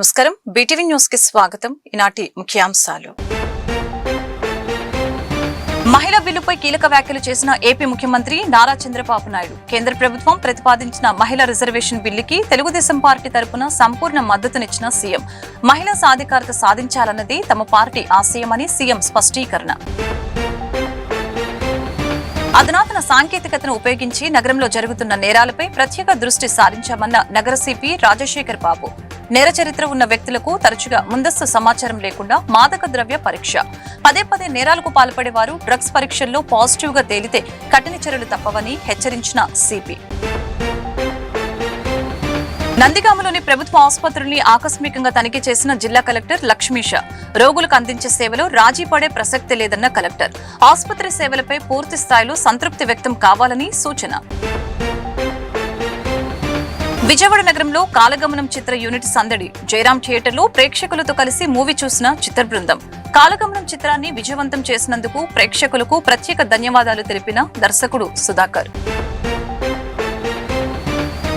నమస్కారం BTV news కి స్వాగతం. ఈనాటి ముఖ్యాంశాలు. మహిళా బిల్లుపై కీలక వ్యాఖ్యలు చేసిన ఏపీ ముఖ్యమంత్రి నారా చంద్రబాబు నాయుడు. కేంద్ర ప్రభుత్వం ప్రతిపాదించిన మహిళా రిజర్వేషన్ బిల్లుకి తెలుగుదేశం పార్టీ తరపున సంపూర్ణ మద్దతునిచ్చిన సీఎం. మహిళా సాధికారత సాధించాలన్నది తమ పార్టీ ఆశయమని సీఎం స్పష్టీకరణ. అధునాతన సాంకేతికతను ఉపయోగించి నగరంలో జరుగుతున్న నేరాలపై ప్రత్యేక దృష్టి సారించామన్న నగర సిపి రాజశేఖర్ బాబు. నేర చరిత్ర ఉన్న వ్యక్తులకు తరచుగా ముందస్తు సమాచారం లేకుండా మాదక ద్రవ్య పరీక్ష. పదే పదే నేరాలకు పాల్పడేవారు డ్రగ్స్ పరీక్షల్లో పాజిటివ్ గా తేలితే కఠిన చర్యలు తప్పవని హెచ్చరించిన సిపి. నందిగామలోని ప్రభుత్వ ఆసుపత్రుల్ని ఆకస్మికంగా తనిఖీ చేసిన జిల్లా కలెక్టర్ లక్ష్మీష. రోగులకు అందించే సేవలో రాజీ పడే ప్రసక్తి లేదన్న కలెక్టర్. ఆసుపత్రి సేవలపై పూర్తి స్థాయిలో సంతృప్తి వ్యక్తం కావాలని సూచన. విజయవాడ నగరంలో కాలగమనం చిత్ర యూనిట్ సందడి. జయరాం థియేటర్లో ప్రేక్షకులతో కలిసి మూవీ చూసిన చిత్ర బృందం. కాలగమనం చిత్రాన్ని విజయవంతం చేసినందుకు ప్రేక్షకులకు ప్రత్యేక ధన్యవాదాలు తెలిపిన దర్శకుడు సుధాకర్.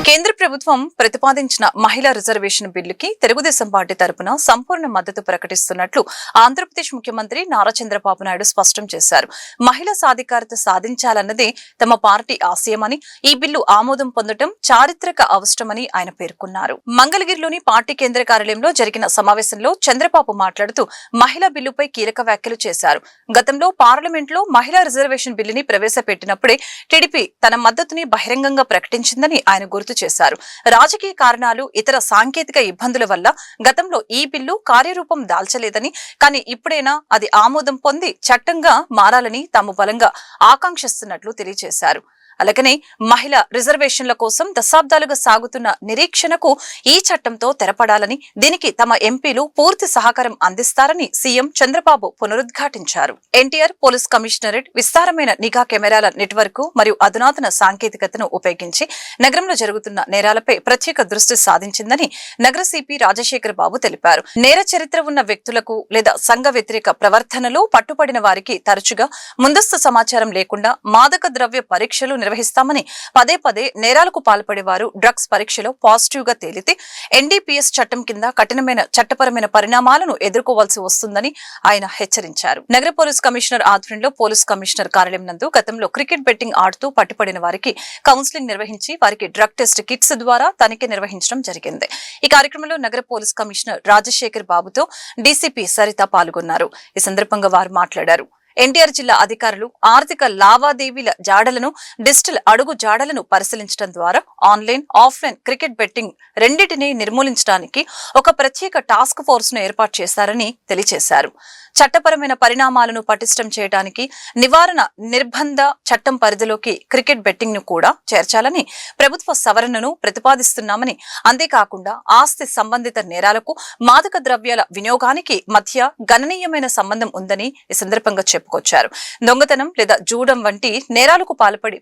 కేంద్ర ప్రభుత్వం ప్రతిపాదించిన మహిళా రిజర్వేషన్ బిల్లుకి తెలుగుదేశం పార్టీ తరపున సంపూర్ణ మద్దతు ప్రకటిస్తున్నట్లు ఆంధ్రప్రదేశ్ ముఖ్యమంత్రి నారా చంద్రబాబు నాయుడు స్పష్టం చేశారు. మహిళా సాధికారత సాధించాలన్నదే తమ పార్టీ ఆశయమని, ఈ బిల్లు ఆమోదం పొందడం చారిత్రక అవసరమని ఆయన పేర్కొన్నారు. మంగళగిరిలోని పార్టీ కేంద్ర కార్యాలయంలో జరిగిన సమావేశంలో చంద్రబాబు మాట్లాడుతూ మహిళా బిల్లుపై కీలక వ్యాఖ్యలు చేశారు. గతంలో పార్లమెంట్లో మహిళా రిజర్వేషన్ బిల్లుని ప్రవేశపెట్టినప్పుడే టీడీపీ తన మద్దతుని బహిరంగంగా ప్రకటించిందని ఆయన గుర్తు చేశారు. రాజకీయ కారణాలు, ఇతర సాంకేతిక ఇబ్బందుల వల్ల గతంలో ఈ బిల్లు కార్యరూపం దాల్చలేదని, కానీ ఇప్పుడైనా అది ఆమోదం పొంది చట్టంగా మారాలని తాము బలంగా ఆకాంక్షిస్తున్నట్లు తెలియజేశారు. అలాగనే మహిళా రిజర్వేషన్ల కోసం దశాబ్దాలుగా సాగుతున్న నిరీక్షణకు ఈ చట్టంతో తెరపడాలని, దీనికి తమ ఎంపీలు పూర్తి సహకారం అందిస్తారని సీఎం చంద్రబాబు పునరుద్ఘాటించారు. ఎన్టీఆర్ పోలీస్ కమిషనరేట్ విస్తారమైన నిఘా కెమెరాల నెట్వర్క్ మరియు అధునాతన సాంకేతికతను ఉపయోగించి నగరంలో జరుగుతున్న నేరాలపై ప్రత్యేక దృష్టి సాధించిందని నగర సిపి రాజశేఖర్ బాబు తెలిపారు. నేర చరిత్ర ఉన్న వ్యక్తులకు లేదా సంఘ వ్యతిరేక ప్రవర్తనలో పట్టుబడిన వారికి తరచుగా ముందస్తు సమాచారం లేకుండా మాదక ద్రవ్య పరీక్షలు నిర్వహిస్తామని, పదే పదే నేరాలకు పాల్పడేవారు డ్రగ్స్ పరీక్షలో పాజిటివ్ గా తేలితే ఎన్డీపీఎస్ చట్టం కింద కఠినమైన చట్టపరమైన పరిణామాలను ఎదుర్కోవాల్సి వస్తుందని ఆయన హెచ్చరించారు. నగర పోలీస్ కమిషనర్ ఆధ్వర్యంలో పోలీస్ కమిషనర్ కార్యాలయం నందు గతంలో క్రికెట్ బెట్టింగ్ ఆడుతూ పట్టుబడిన వారికి కౌన్సిలింగ్ నిర్వహించి వారికి డ్రగ్ టెస్ట్ కిట్స్ ద్వారా తనిఖీ నిర్వహించడం జరిగింది. ఈ కార్యక్రమంలో నగర పోలీస్ కమిషనర్ రాజశేఖర్ బాబుతో డీసీపీ సరిత పాల్గొన్నారు. ఈ సందర్భంగా వారు మాట్లాడారు. ఎన్టీఆర్ జిల్లా అధికారులు ఆర్థిక లావాదేవీల జాడలను, డిజిటల్ అడుగు జాడలను పరిశీలించడం ద్వారా ఆన్లైన్, ఆఫ్లైన్ క్రికెట్ బెట్టింగ్ రెండింటినీ నిర్మూలించడానికి ఒక ప్రత్యేక టాస్క్ ఫోర్స్ ను ఏర్పాటు చేశారని తెలియజేశారు. చట్టపరమైన పరిణామాలను పటిష్టం చేయడానికి నివారణ నిర్బంధ చట్టం పరిధిలోకి క్రికెట్ బెట్టింగ్ ను కూడా చేర్చాలని ప్రభుత్వ సవరణను ప్రతిపాదిస్తున్నామని, అంతేకాకుండా ఆస్తి సంబంధిత నేరాలకు, మాదక ద్రవ్యాల వినియోగానికి మధ్య గణనీయమైన సంబంధం ఉందని ఈ సందర్భంగా చెప్పుకొచ్చారు. దొంగతనం లేదా జూడం వంటి నేరాలకు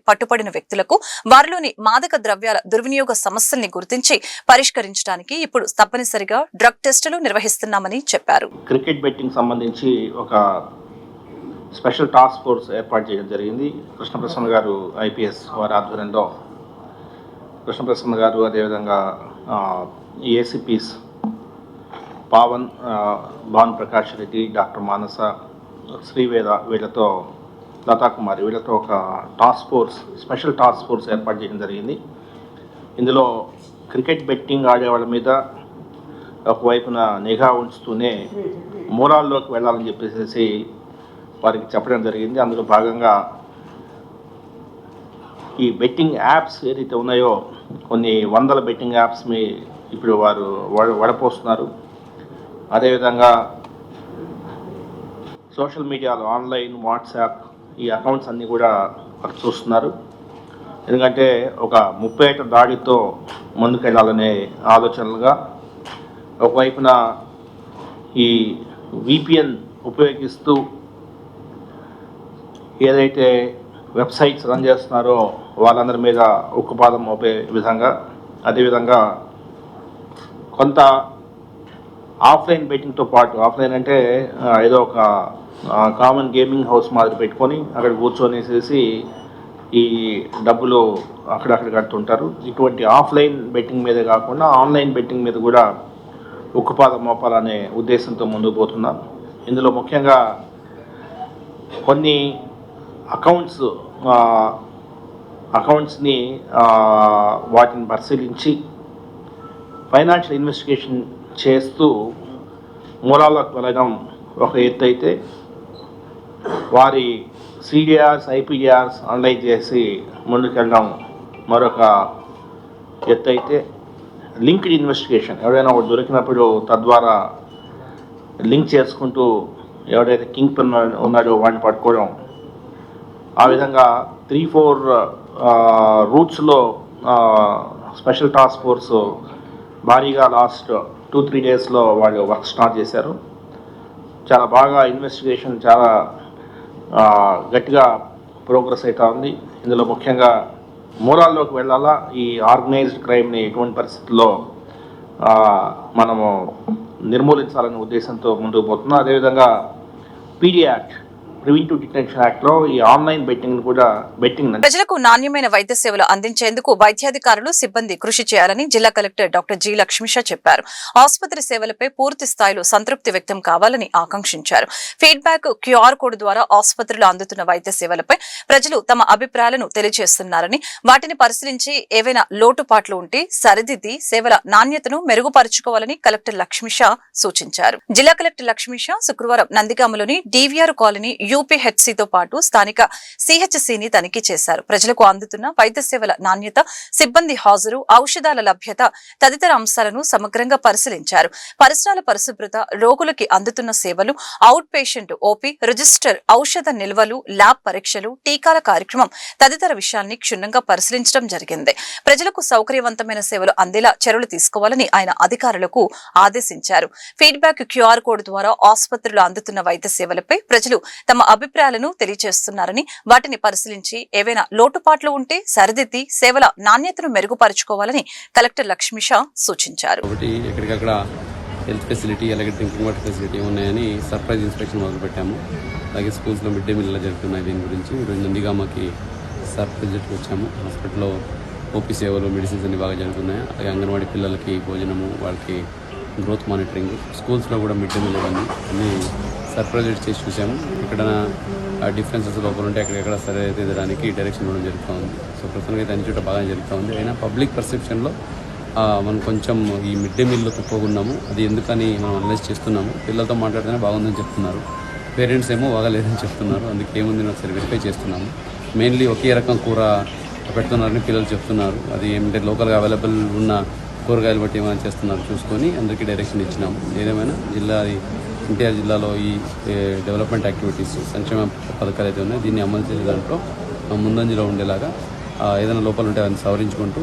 పట్టుపడిన వ్యక్తులకు వారిలోని మాదక ద్రవ్యాల దుర్వినియోగ సమస్యల్ని గుర్తించి పరిష్కరించడానికి ఇప్పుడు తప్పనిసరిగా డ్రగ్ టెస్టులు నిర్వహిస్తున్నామని చెప్పారు. క్రికెట్ బెట్టింగ్ సంబంధించి ఒక స్పెషల్ టాస్క్ ఫోర్స్ ఏర్పాటు చేయడం జరిగింది. కృష్ణప్రసన్న గారు ఐపీఎస్ వారి ఆధ్వర్యంలో, కృష్ణప్రసన్న గారు అదేవిధంగా ఏసీపీస్ పావన్, భాను ప్రకాష్ రెడ్డి, డాక్టర్ మానస, శ్రీవేద, వీళ్ళతో లతాకుమారి, వీళ్ళతో ఒక task force, special task force ఏర్పాటు చేయడం జరిగింది. ఇందులో క్రికెట్ బెట్టింగ్ ఆడే వాళ్ళ మీద ఒకవైపున నిఘా ఉంచుతూనే మూలాల్లోకి వెళ్ళాలని చెప్పేసి వారికి చెప్పడం జరిగింది. అందులో భాగంగా ఈ బెట్టింగ్ యాప్స్ ఏదైతే ఉన్నాయో కొన్ని వందల బెట్టింగ్ యాప్స్ ఇప్పుడు వారు వడపోస్తున్నారు. అదేవిధంగా సోషల్ మీడియాలో ఆన్లైన్, వాట్సాప్ ఈ అకౌంట్స్ అన్నీ కూడా చూస్తున్నారు. ఎందుకంటే ఒక ముప్పేట దాడితో ముందుకెళ్ళాలనే ఆలోచనలుగా ఒకవైపున ఈ విపిఎన్ ఉపయోగిస్తూ ఏదైతే వెబ్సైట్స్ రన్ చేస్తున్నారో వాళ్ళందరి మీద ఉక్కుపాదం మోపే విధంగా, అదేవిధంగా కొంత ఆఫ్లైన్ బెట్టింగ్తో పాటు, ఆఫ్లైన్ అంటే ఏదో ఒక కామన్ గేమింగ్ హౌస్ మాదిరి పెట్టుకొని అక్కడ కూర్చొనేసేసి ఈ డబ్బులు అక్కడక్కడ కడుతుంటారు. ఇటువంటి ఆఫ్లైన్ బెట్టింగ్ మీదే కాకుండా ఆన్లైన్ బెట్టింగ్ మీద కూడా ఉక్కుపాదం మోపాలనే ఉద్దేశంతో ముందుకు పోతున్నాం. ఇందులో ముఖ్యంగా కొన్ని అకౌంట్స్ని వాటిని పరిశీలించి ఫైనాన్షియల్ ఇన్వెస్టిగేషన్ చేస్తూ మూలాల్లోకి వెళ్ళడం ఒక ఎత్తు అయితే, వారి సిడిఆర్స్ ఐపీడిఆర్స్ అనలైజ్ చేసి ముందుకెళ్ళడం మరొక ఎత్తు అయితే, లింక్డ్ ఇన్వెస్టిగేషన్ ఎవరైనా ఒకటి దొరికినప్పుడు తద్వారా లింక్ చేసుకుంటూ ఎవరైతే కింగ్ పిన్ ఉన్నాడో వాడిని పట్టుకోవడం, ఆ విధంగా 3-4 రూట్స్లో స్పెషల్ టాస్క్ ఫోర్స్ భారీగా లాస్ట్ 2-3 డేస్లో వాళ్ళు వర్క్ స్టార్ట్ చేశారు. చాలా బాగా ఇన్వెస్టిగేషన్ చాలా గట్టిగా ప్రోగ్రెస్ అవుతూ ఉంది. ఇందులో ముఖ్యంగా మూలాల్లోకి వెళ్ళాలా, ఈ ఆర్గనైజ్డ్ క్రైమ్ని ఎటువంటి పరిస్థితుల్లో మనము నిర్మూలించాలనే ఉద్దేశంతో ముందుకు పోతున్నాం. అదేవిధంగా పీడీ యాక్ట్, ప్రివెంటివ్ డిటెన్షన్ యాక్ట్లో ఈ ఆన్లైన్ బెట్టింగ్ ప్రజలకు నాణ్యమైన వైద్య సేవలు అందించేందుకు వైద్యాధికారులు సిబ్బంది కృషి చేయాలని జిల్లా కలెక్టర్ డాక్టర్ జి లక్ష్మీష చెప్పారు. ఆసుపత్రి సేవలపై పూర్తి స్థాయిలో సంతృప్తి వ్యక్తం కావాలని ఆకాంక్షించారు. ఫీడ్బ్యాక్ క్యూఆర్ కోడ్ ద్వారా ఆసుపత్రిలో అందుతున్న వైద్య సేవలపై ప్రజలు తమ అభిప్రాయాలను తెలియజేస్తున్నారని, వాటిని పరిశీలించి ఏవైనా లోటుపాట్లు ఉంటే సరిదిద్ది సేవల నాణ్యతను మెరుగుపరుచుకోవాలని కలెక్టర్ లక్ష్మీష సూచించారు. జిల్లా కలెక్టర్ లక్ష్మీష శుక్రవారం నందిగామలోని డీవీఆర్ కాలనీ యూపీహెచ్సితో పాటు స్థానిక సిహెచ్సిని తనిఖీ చేశారు. ప్రజలకు అందుతున్న వైద్య సేవల నాణ్యత, సిబ్బంది హాజరు, ఔషధాల లభ్యత తదితర అంశాలను సమగ్రంగా పరిశీలించారు. పరిసరాల పరిశుభ్రత, రోగులకి అందుతున్న సేవలు, అవుట్ పేషెంట్ ఓపీ, రిజిస్టర్, ఔషధ నిల్వలు, ల్యాబ్ పరీక్షలు, టీకాల కార్యక్రమం తదితర విషయాన్ని క్షుణ్ణంగా పరిశీలించడం జరిగింది. ప్రజలకు సౌకర్యవంతమైన సేవలు అందేలా చర్యలు తీసుకోవాలని ఆయన అధికారులకు ఆదేశించారు. ఫీడ్బ్యాక్ క్యూఆర్ కోడ్ ద్వారా ఆసుపత్రిలో అందుతున్న వైద్య సేవలపై ప్రజలు తమ అభిప్రాయాలను తెలియజేస్తున్నారని, వాటిని పరిశీలించి ఏవైనా లోటుపాట్లు ఉంటే సరిదిద్ది సేవల నాణ్యతను మెరుగుపరుచుకోవాలని కలెక్టర్ లక్ష్మీష సూచించారు. ఎక్కడికక్కడ హెల్త్ ఫెసిలిటీ, అలాగే డ్రింకింగ్ వాటర్ ఫెసిలిటీ ఉన్నాయని సర్ప్రైజ్ ఇన్స్పెక్షన్ మొదలుపెట్టాము. అలాగే స్కూల్స్లో మిడ్ డే మీల్ ఎలా జరుగుతున్నాయి దీని గురించి ఈరోజు నందిగామకి సర్ప్రైజ్ వచ్చాము. హాస్పిటల్లో ఓపీ సేవలు, మెడిసిన్స్ అన్ని బాగా జరుగుతున్నాయి. అలాగే అంగన్వాడీ పిల్లలకి భోజనము, వాళ్ళకి గ్రోత్ మానిటరింగ్, స్కూల్స్లో కూడా మిడ్ డే మీల్ అన్నీ సర్ప్రైజ్ చేసి చూసాము. ఎక్కడైనా డిఫరెన్సెస్ లోపల ఉంటే ఎక్కడెక్కడ సరే తీయడానికి డైరెక్షన్ ఇవ్వడం జరుగుతూ ఉంది. సో ప్రస్తుతానికి అయితే అన్ని చోట బాగా జరుగుతూ ఉంది. అయినా పబ్లిక్ పర్సెప్షన్లో మనం కొంచెం ఈ మిడ్ డే మీల్లో తక్కువగా అది ఎందుకని మనం అనలైజ్ చేస్తున్నాము. పిల్లలతో మాట్లాడితేనే బాగుందని చెప్తున్నారు, పేరెంట్స్ ఏమో బాగాలేదని చెప్తున్నారు. అందుకే ఏముంది ఒకసారి వెరిఫై చేస్తున్నాము. మెయిన్లీ ఒకే రకం కూర పెడుతున్నారని పిల్లలు చెప్తున్నారు. అది ఏమంటే లోకల్గా అవైలబుల్ ఉన్న కూరగాయలు బట్టి ఏమైనా చేస్తున్నారు చూసుకొని అందరికీ డైరెక్షన్ ఇచ్చినాము. ఏదేమైనా ఎన్టీఆర్ జిల్లాలో ఈ డెవలప్మెంట్ యాక్టివిటీస్, సంక్షేమ పథకాలు అయితే ఉన్నాయో దీన్ని అమలు చేసే దాంట్లో ముందంజలో ఉండేలాగా ఏదైనా లోపాలు ఉంటే దాన్ని సవరించుకుంటూ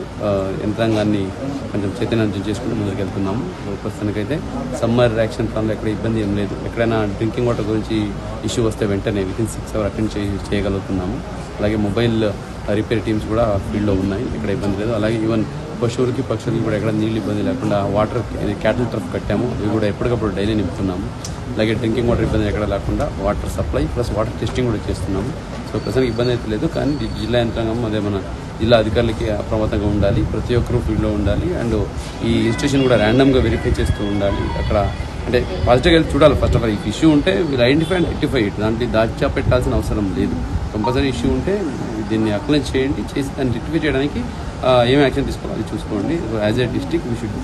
యంత్రాంగాన్ని కొంచెం చైతన్యం చేసుకుంటూ ముందుకు వెళ్తున్నాము. ప్రస్తుతానికైతే సమ్మర్ యాక్షన్ ప్లాన్లో ఎక్కడ ఇబ్బంది ఏం లేదు. ఎక్కడైనా డ్రింకింగ్ వాటర్ గురించి ఇష్యూ వస్తే వెంటనే వితిన్ 6 hours అటెండ్ చేయగలుగుతున్నాము. అలాగే మొబైల్ రిపేర్ టీమ్స్ కూడా ఫీల్డ్లో ఉన్నాయి, ఎక్కడ ఇబ్బంది లేదు. అలాగే ఈవెన్ పశువులకి పక్షులకి కూడా ఎక్కడ నీళ్ళు ఇబ్బంది లేకుండా వాటర్ క్యాటిల్ ట్రఫ్ కట్టాము, అవి కూడా ఎప్పటికప్పుడు డైలీ నింపుతున్నాము. అలాగే డ్రింకింగ్ వాటర్ ఇబ్బంది ఎక్కడ లేకుండా water supply plus water testing కూడా చేస్తున్నాము. సో ప్రస్తుతానికి ఇబ్బంది అయితే లేదు. కానీ జిల్లా యంత్రాంగం అదే మన జిల్లా అధికారులకి అప్రమత్తంగా ఉండాలి, ప్రతి ఒక్కరూ ఫీల్డ్లో ఉండాలి. అండ్ ఈ ఇన్స్టిట్యూషన్ కూడా ర్యాండమ్గా వెరిఫై చేస్తూ ఉండాలి. అక్కడ అంటే పాజిటివ్గా వెళ్ళి చూడాలి. ఫస్ట్ ఆఫ్ ఆల్ ఈ ఇష్యూ ఉంటే వీళ్ళు ఐడెంటిఫై అండ్ రెక్టిఫై ఇట్, దాంట్లో దాచా పెట్టాల్సిన అవసరం లేదు. కంపల్సరీ ఇష్యూ ఉంటే దీన్ని అక్లెన్స్ చేయండి, చేసి దాన్ని రెక్టిఫై చేయడానికి ఏం యాక్షన్ తీసుకోవాలి చూసుకోండి. As a district we should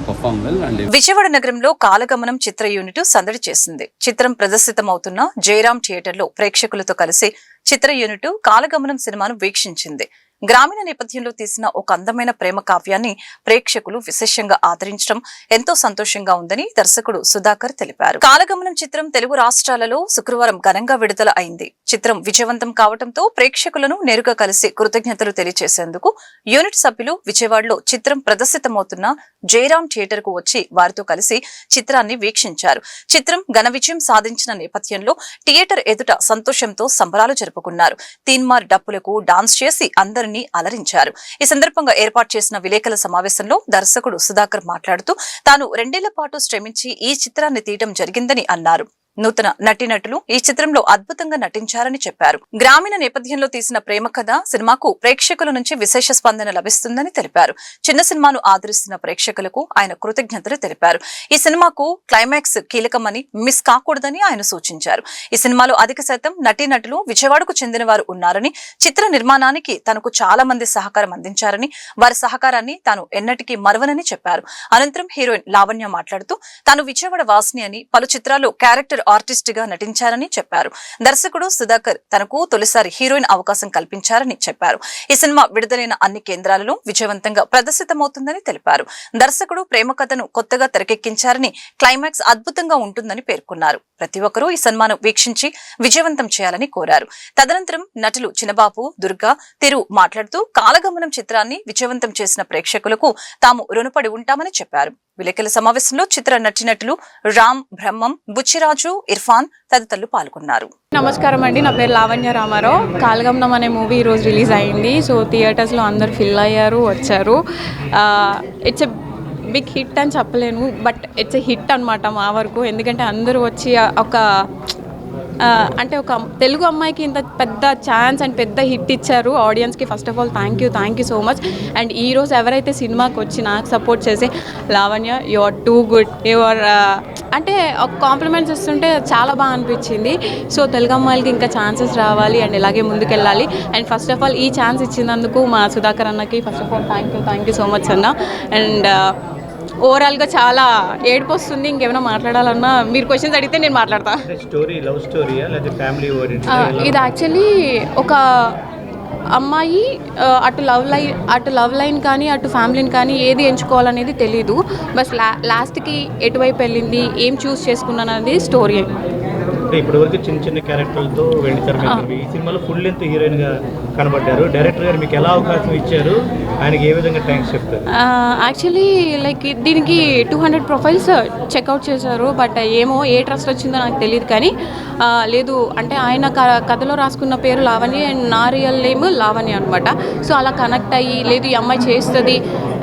perform well. And Vijayawada నగరంలో కాలగమనం చిత్ర యూనిట్ సందడి చేసింది. చిత్రం ప్రదర్శితమవుతున్న జయరాం థియేటర్లో ప్రేక్షకులతో కలిసి చిత్ర యూనిట్ కాలగమనం సినిమాను వీక్షించింది. గ్రామీణ నేపథ్యంలో తీసిన ఒక అందమైన ప్రేమ కావ్యాన్ని ప్రేక్షకులు విశేషంగా ఆదరించడం ఎంతో సంతోషంగా ఉందని దర్శకుడు సుధాకర్ తెలిపారు. కాలగమనం చిత్రం తెలుగు రాష్ట్రాలలో శుక్రవారం ఘనంగా విడుదల అయింది. చిత్రం విజయవంతం కావడంతో ప్రేక్షకులను నేరుగా కలిసి కృతజ్ఞతలు తెలియజేసేందుకు యూనిట్ సభ్యులు విజయవాడలో చిత్రం ప్రదర్శితమవుతున్న జయరాం థియేటర్ కు వచ్చి వారితో కలిసి చిత్రాన్ని వీక్షించారు. చిత్రం ఘన విజయం సాధించిన నేపథ్యంలో థియేటర్ ఎదుట సంతోషంతో సంబరాలు జరుపుకున్నారు. తీన్మార్ డప్పులకు డాన్స్ చేసి అందరినీ అలరించారు. ఈ సందర్భంగా ఏర్పాటు చేసిన విలేకరుల సమావేశంలో దర్శకుడు సుధాకర్ మాట్లాడుతూ తాను 2 ఏళ్ల పాటు శ్రమించి ఈ చిత్రాన్ని తీయడం జరిగిందని అన్నారు. నూతన నటీనటులు ఈ చిత్రంలో అద్భుతంగా నటించారని చెప్పారు. గ్రామీణ నేపథ్యంలో తీసిన ప్రేమ కథ సినిమాకు ప్రేక్షకుల నుంచి విశేష స్పందన లభిస్తుందని తెలిపారు. చిన్న సినిమాను ఆదరిస్తున్న ప్రేక్షకులకు ఆయన కృతజ్ఞతలు తెలిపారు. ఈ సినిమాకు క్లైమాక్స్ కీలకమని మిస్ కాకూడదని ఆయన సూచించారు. ఈ సినిమాలో అధిక శాతం నటీనటులు విజయవాడకు చెందిన వారు ఉన్నారని, చిత్ర నిర్మాణానికి తనకు చాలా మంది సహకారం అందించారని, వారి సహకారాన్ని తాను ఎన్నటికీ మరవనని చెప్పారు. అనంతరం హీరోయిన్ లావణ్య మాట్లాడుతూ తాను విజయవాడ వాసిని అని, పలు చిత్రాల్లో క్యారెక్టర్ ఆర్టిస్ట్ గా నటించారని చెప్పారు. దర్శకుడు సుధాకర్ తనకు తొలిసారి హీరోయిన్ అవకాశం కల్పించారని చెప్పారు. ఈ సినిమా విడుదలైన అన్ని కేంద్రాలలో విజయవంతంగా ప్రదర్శితమవుతుందని తెలిపారు. దర్శకుడు ప్రేమ కథను కొత్తగా తెరకెక్కించారని, క్లైమాక్స్ అద్భుతంగా ఉంటుందని పేర్కొన్నారు. ప్రతి ఒక్కరూ ఈ సినిమాను వీక్షించి విజయవంతం చేయాలని కోరారు. తదనంతరం నటులు చిన్నబాబు, దుర్గా, తిరు మాట్లాడుతూ కాలగమనం చిత్రాన్ని విజయవంతం చేసిన ప్రేక్షకులకు తాము రుణపడి ఉంటామని చెప్పారు. విలేకరుల సమావేశంలో చిత్ర నటినటులు రామ్, బ్రహ్మం, బుచ్చిరాజు, ఇర్ఫాన్ తదితరులు పాల్గొన్నారు. నమస్కారం అండి, నా పేరు లావణ్య రామారావు. కాలగమనం అనే మూవీ ఈరోజు రిలీజ్ అయింది. సో థియేటర్స్లో అందరు ఫిల్ అయ్యారు, వచ్చారు. ఇట్స్ ఎ బిగ్ హిట్ అని చెప్పలేను, బట్ ఇట్స్ ఎ హిట్ అనమాట మా వరకు. ఎందుకంటే అందరూ వచ్చి ఒక తెలుగు అమ్మాయికి ఇంత పెద్ద ఛాన్స్ అండ్ పెద్ద హిట్ ఇచ్చారు ఆడియన్స్కి. First of all thank you so much. And ఈరోజు ఎవరైతే సినిమాకి వచ్చి నాకు సపోర్ట్ చేసి, Lavanya you are too good, you are అంటే ఒక కాంప్లిమెంట్స్ ఇస్తుంటే చాలా బాగా అనిపించింది. సో తెలుగు అమ్మాయిలకి ఇంకా ఛాన్సెస్ రావాలి అండ్ ఇలాగే ముందుకెళ్ళాలి. అండ్ ఫస్ట్ ఆఫ్ ఆల్ ఈ ఛాన్స్ ఇచ్చినందుకు మా సుధాకర్ అన్నకి first of all thank you so much అన్న. అండ్ ఓవరాల్గా చాలా ఏడుపు వస్తుంది. ఇంకేమైనా మాట్లాడాలన్నా మీరు క్వశ్చన్స్ అడిగితే నేను మాట్లాడతా. ఇది యాక్చువల్లీ ఒక అమ్మాయి అటు లవ్ లైన్ కానీ అటు ఫ్యామిలీని కానీ ఏది ఎంచుకోవాలనేది తెలీదు. బస్ లాస్ట్కి ఎటువైపు వెళ్ళింది, ఏం చూస్ చేసుకున్నాను అనేది స్టోరీ. అంటే ఇప్పటివరకు చిన్న చిన్న క్యారెక్టర్లతో వెళ్ళితారు. ఈ సినిమాలో ఫుల్ లెంత్ హీరోయిన్గా కనబడ్డారు. డైరెక్టర్ గారు మీకు ఎలా అవకాశం ఇచ్చారు, ఆయనకి ఏ విధంగా థ్యాంక్స్ చెప్తారు? యాక్చువల్లీ లైక్ దీనికి 200 ప్రొఫైల్స్ చెక్అవుట్ చేశారు. బట్ ఏమో ఏ ట్రస్ట్ వచ్చిందో నాకు తెలియదు. కానీ లేదు అంటే ఆయన కథలో రాసుకున్న పేరు లావణ్య అండ్ నా రియల్ నేమ్ లావణ్య అనమాట. సో అలా కనెక్ట్ అయ్యి లేదు ఈ అమ్మాయి చేస్తుంది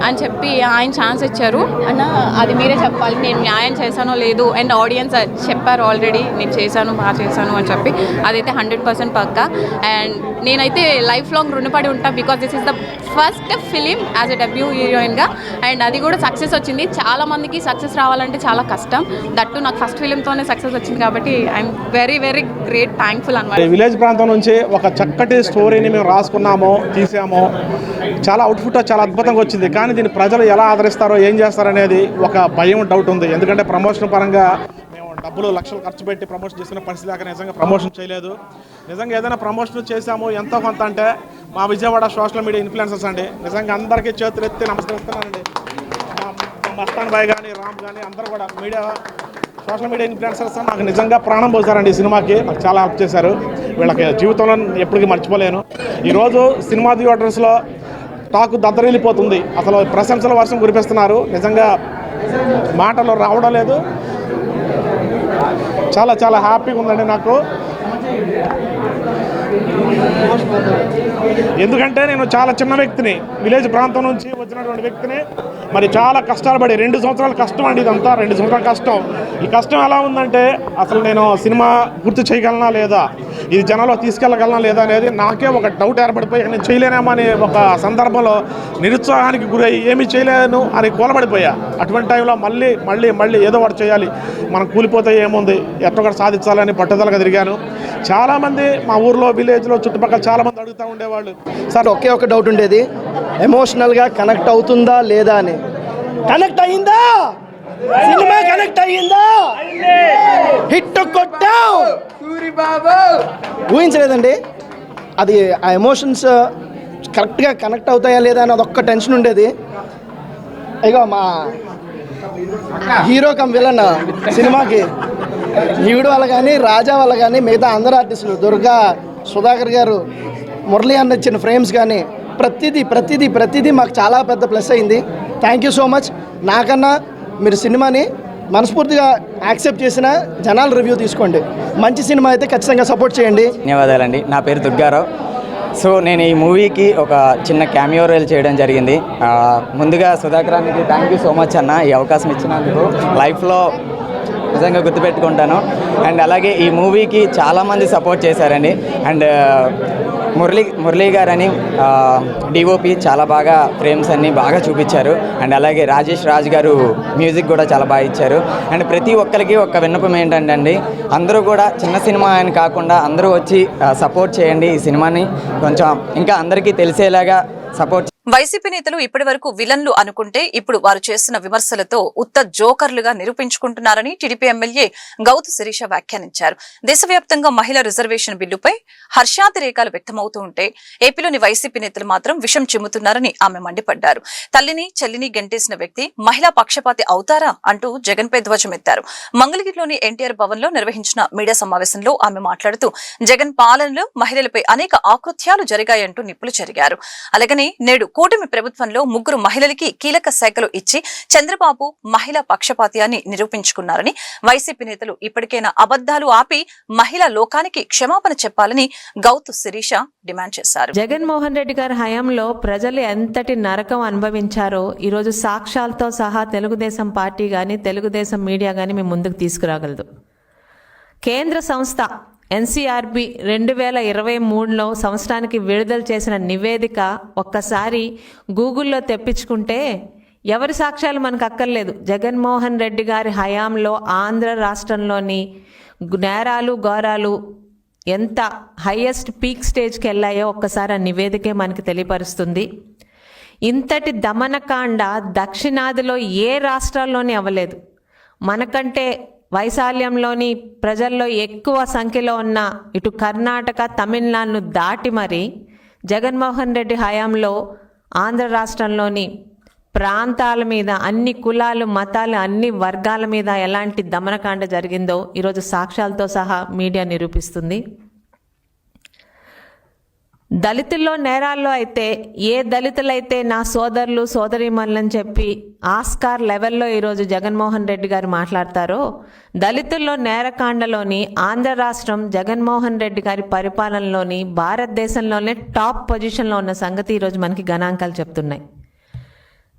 అని చెప్పి ఆయన ఛాన్స్ ఇచ్చారు. అన్న అది మీరే చెప్పాలి, నేను న్యాయం చేశానో లేదు. అండ్ ఆడియన్స్ చెప్పారు ఆల్రెడీ నేను చేశాను, బాగా చేశాను అని చెప్పి. అదైతే 100% పక్కా. అండ్ నేనైతే లైఫ్ లాంగ్ రుణపడి ఉంటా. Because this is the first film as a debut హీరోయిన్గా. అండ్ అది కూడా సక్సెస్ వచ్చింది. చాలా మందికి సక్సెస్ రావాలంటే చాలా కష్టం. దట్టు నాకు ఫస్ట్ ఫిలింతోనే సక్సెస్ వచ్చింది కాబట్టి I'm very very great thankful అనమాట. విలేజ్ ప్రాంతం నుంచి ఒక చక్కటి స్టోరీని మేము రాసుకున్నాము, తీసాము. చాలా అవుట్పుట్ చాలా అద్భుతంగా వచ్చింది. కానీ దీన్ని ప్రజలు ఎలా ఆదరిస్తారో, ఏం చేస్తారనేది ఒక భయం, డౌట్ ఉంది. ఎందుకంటే ప్రమోషన్ పరంగా మేము డబ్బులు లక్షలు ఖర్చు పెట్టి ప్రమోషన్ చేసిన పరిస్థితి లేక నిజంగా ప్రమోషన్ చేయలేదు. నిజంగా ఏదైనా ప్రమోషన్ చేశాము ఎంతో కొంత అంటే మా విజయవాడ సోషల్ మీడియా ఇన్ఫ్లుయెన్సర్స్ అండి. నిజంగా అందరికీ చేతులు ఎత్తి నమస్కరిస్తున్నానండి. మస్తాన్ బాయ్ కానీ, రామ్ కానీ అందరూ కూడా సోషల్ మీడియా ఇన్ఫ్లుయెన్సర్స్ నాకు నిజంగా ప్రాణం పోసారండి. ఈ సినిమాకి నాకు చాలా హెల్ప్ చేశారు. వీళ్ళకి జీవితంలో ఎప్పటికీ మర్చిపోలేను. ఈరోజు సినిమా థియేటర్స్లో టాకు దద్దరిల్లిపోతుంది. అసలు ప్రశంసల వర్షం కురిపిస్తున్నారు. నిజంగా మాటలు రావడం లేదు. చాలా చాలా హ్యాపీగా ఉందండి నాకు. ఎందుకంటే నేను చాలా చిన్న వ్యక్తిని, విలేజ్ ప్రాంతం నుంచి వచ్చినటువంటి వ్యక్తిని. మరి చాలా కష్టాలు పడి 2 సంవత్సరాలు కష్టం అండి. ఇదంతా 2 సంవత్సరాల కష్టం. ఈ కష్టం ఎలా ఉందంటే అసలు నేను సినిమా పూర్తి చేయగలనా లేదా, ఇది జనంలో తీసుకెళ్ళగలనా లేదా అనేది నాకే ఒక డౌట్ ఏర్పడిపోయి నేను చేయలేనేమో అనే ఒక సందర్భంలో నిరుత్సాహానికి గురయ్యి ఏమీ చేయలేను అని కూలబడిపోయా. అటువంటి టైంలో మళ్ళీ ఏదో ఒకటి చేయాలి, మనం కూలిపోతే ఏముంది, ఎట్టొకటి సాధించాలని పట్టుదలగా తిరిగాను. చాలామంది మా ఊర్లో, విలేజ్లో, చుట్టుపక్కల చాలామంది అడుగుతూ ఉండేవాళ్ళు, సార్ ఒకే ఒక డౌట్ ఉండేది, ఎమోషనల్గా కనెక్ట్ అవుతుందా లేదా అని. కనెక్ట్ అయ్యిందా? సినిమా కనెక్ట్ అయ్యిందా? హిట్ కొట్టావు ఊహించలేదండి. అది ఆ ఎమోషన్స్ కరెక్ట్గా కనెక్ట్ అవుతాయా లేదా అని అదొక్క టెన్షన్ ఉండేది. ఇగో మా హీరో కమ్ విలన్ సినిమాకి ఈవిడ వల్ల కానీ, రాజా వల్ల కానీ, మిగతా అందరు ఆర్టిస్టులు, దుర్గా, సుధాకర్ గారు, మురళీ అన్న ఇచ్చిన ఫ్రేమ్స్ కానీ ప్రతిదీ మాకు చాలా పెద్ద ప్లస్ అయింది. Thank you so much. నాకన్నా మీరు సినిమాని మనస్ఫూర్తిగా యాక్సెప్ట్ చేసిన జనాల రివ్యూ తీసుకోండి. మంచి సినిమా అయితే ఖచ్చితంగా సపోర్ట్ చేయండి. ధన్యవాదాలండి. నా పేరు దుర్గారావు. సో నేను ఈ మూవీకి ఒక చిన్న క్యామియో రోల్ చేయడం జరిగింది. ముందుగా సుధాకరానికి థ్యాంక్ యూ సో మచ్ అన్న, ఈ అవకాశం ఇచ్చినందుకు. లైఫ్లో నిజంగా గుర్తుపెట్టుకుంటాను. అండ్ అలాగే ఈ మూవీకి చాలామంది సపోర్ట్ చేశారండి. అండ్ మురళీ గారని డిఓపి చాలా బాగా ఫ్రేమ్స్ అన్నీ బాగా చూపించారు. అండ్ అలాగే రాజేష్ రాజ్ గారు మ్యూజిక్ కూడా చాలా బాగా ఇచ్చారు. అండ్ ప్రతి ఒక్కరికి ఒక విన్నపం ఏంటంటే అండి, అందరూ కూడా చిన్న సినిమా అని కాకుండా అందరూ వచ్చి సపోర్ట్ చేయండి. ఈ సినిమాని కొంచెం ఇంకా అందరికీ తెలిసేలాగా సపోర్ట్. వైసీపీ నేతలు ఇప్పటి వరకు విలన్లు అనుకుంటే ఇప్పుడు వారు చేస్తున్న విమర్శలతో ఉత్త జోకర్లుగా నిరూపించుకుంటున్నారని టీడీపీ ఎమ్మెల్యే గౌతు శిరీష వ్యాఖ్యానించారు. దేశవ్యాప్తంగా మహిళా రిజర్వేషన్ బిల్లుపై హర్షాతిరేకాలు వ్యక్తమవుతూ ఉంటే ఏపీలోని వైసీపీ నేతలు మాత్రం విషం చిమ్ముతున్నారని ఆమె మండిపడ్డారు. తల్లిని చెల్లిని గెంటేసిన వ్యక్తి మహిళా పక్షపాతి అవుతారా అంటూ జగన్పై ధ్వజమెత్తారు. మంగళగిరిలోని ఎన్టీఆర్ భవన్ లో నిర్వహించిన మీడియా సమావేశంలో ఆమె మాట్లాడుతూ జగన్ పాలనలో మహిళలపై అనేక ఆకృత్యాలు జరిగాయంటూ నిప్పులు చెరిగారు. అలాగని నేడు కూటమి ప్రభుత్వంలో 3 మహిళలకి కీలక శాఖలు ఇచ్చి చంద్రబాబు మహిళా పక్షపాతి అని నిరూపించుకున్నారని, వైసీపీ నేతలు ఇప్పటికైనా అబద్దాలు ఆపి మహిళా లోకానికి క్షమాపణ చెప్పాలని గౌతు శిరీష డిమాండ్ చేశారు. జగన్మోహన్ రెడ్డి గారి హయాంలో ప్రజలు ఎంతటి నరకం అనుభవించారో ఈరోజు సాక్ష్యాలతో సహా తెలుగుదేశం పార్టీ కానీ తెలుగుదేశం మీడియా కానీ మేము ముందుకు తీసుకురాగలదు. కేంద్ర సంస్థ NCRB 2023లో సంవత్సరానికి విడుదల చేసిన నివేదిక ఒక్కసారి గూగుల్లో తెప్పించుకుంటే ఎవరి సాక్ష్యాలు మనకు అక్కర్లేదు. జగన్మోహన్ రెడ్డి గారి హయాంలో ఆంధ్ర రాష్ట్రంలోని నేరాలు ఘోరాలు ఎంత హైయెస్ట్ పీక్ స్టేజ్కి వెళ్ళాయో ఒక్కసారి ఆ నివేదికే మనకి తెలియపరుస్తుంది. ఇంతటి దమనకాండ దక్షిణాదిలో ఏ రాష్ట్రాల్లోని అవ్వలేదు. మనకంటే వైశాల్యంలోని ప్రజల్లో ఎక్కువ సంఖ్యలో ఉన్న ఇటు కర్ణాటక తమిళనాడును దాటి మరి జగన్మోహన్ రెడ్డి హయాంలో ఆంధ్ర రాష్ట్రంలోని ప్రాంతాల మీద అన్ని కులాలు మతాలు అన్ని వర్గాల మీద ఎలాంటి దమనకాండ జరిగిందో ఈరోజు సాక్ష్యాలతో సహా మీడియా నిరూపిస్తుంది. దళితుల్లో నేరాల్లో అయితే ఏ దళితులైతే నా సోదరులు సోదరీమణులని చెప్పి ఆస్కార్ లెవెల్లో ఈరోజు జగన్మోహన్ రెడ్డి గారు మాట్లాడతారో, దళితుల్లో నేరకాండలోని ఆంధ్ర రాష్ట్రం జగన్మోహన్ రెడ్డి గారి పరిపాలనలోని భారతదేశంలోనే టాప్ పొజిషన్లో ఉన్న సంగతి ఈరోజు మనకి గణాంకాలు చెప్తున్నాయి.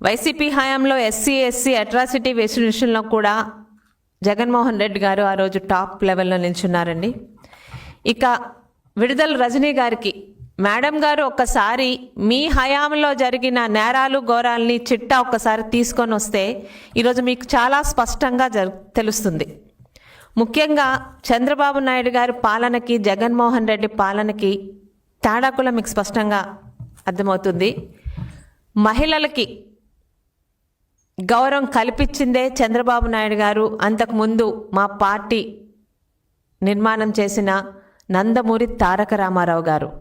వైసీపీ హయాంలో SC/SC అట్రాసిటీ విషయంలో కూడా జగన్మోహన్ రెడ్డి గారు ఆ రోజు టాప్ లెవెల్లో నిల్చున్నారండి. ఇక విడుదల రజనీ గారికి, మేడం గారు ఒక్కసారి మీ హయాంలో జరిగిన నేరాలు ఘోరాల్ని చిట్టా ఒక్కసారి తీసుకొని వస్తే ఈరోజు మీకు చాలా స్పష్టంగా తెలుస్తుంది. ముఖ్యంగా చంద్రబాబు నాయుడు గారి పాలనకి జగన్మోహన్ రెడ్డి పాలనకి తేడా కూడా మీకు స్పష్టంగా అర్థమవుతుంది. మహిళలకి గౌరవం కల్పించిందే చంద్రబాబు నాయుడు గారు. అంతకుముందు మా పార్టీ నిర్మాణం చేసిన నందమూరి తారక రామారావు గారు.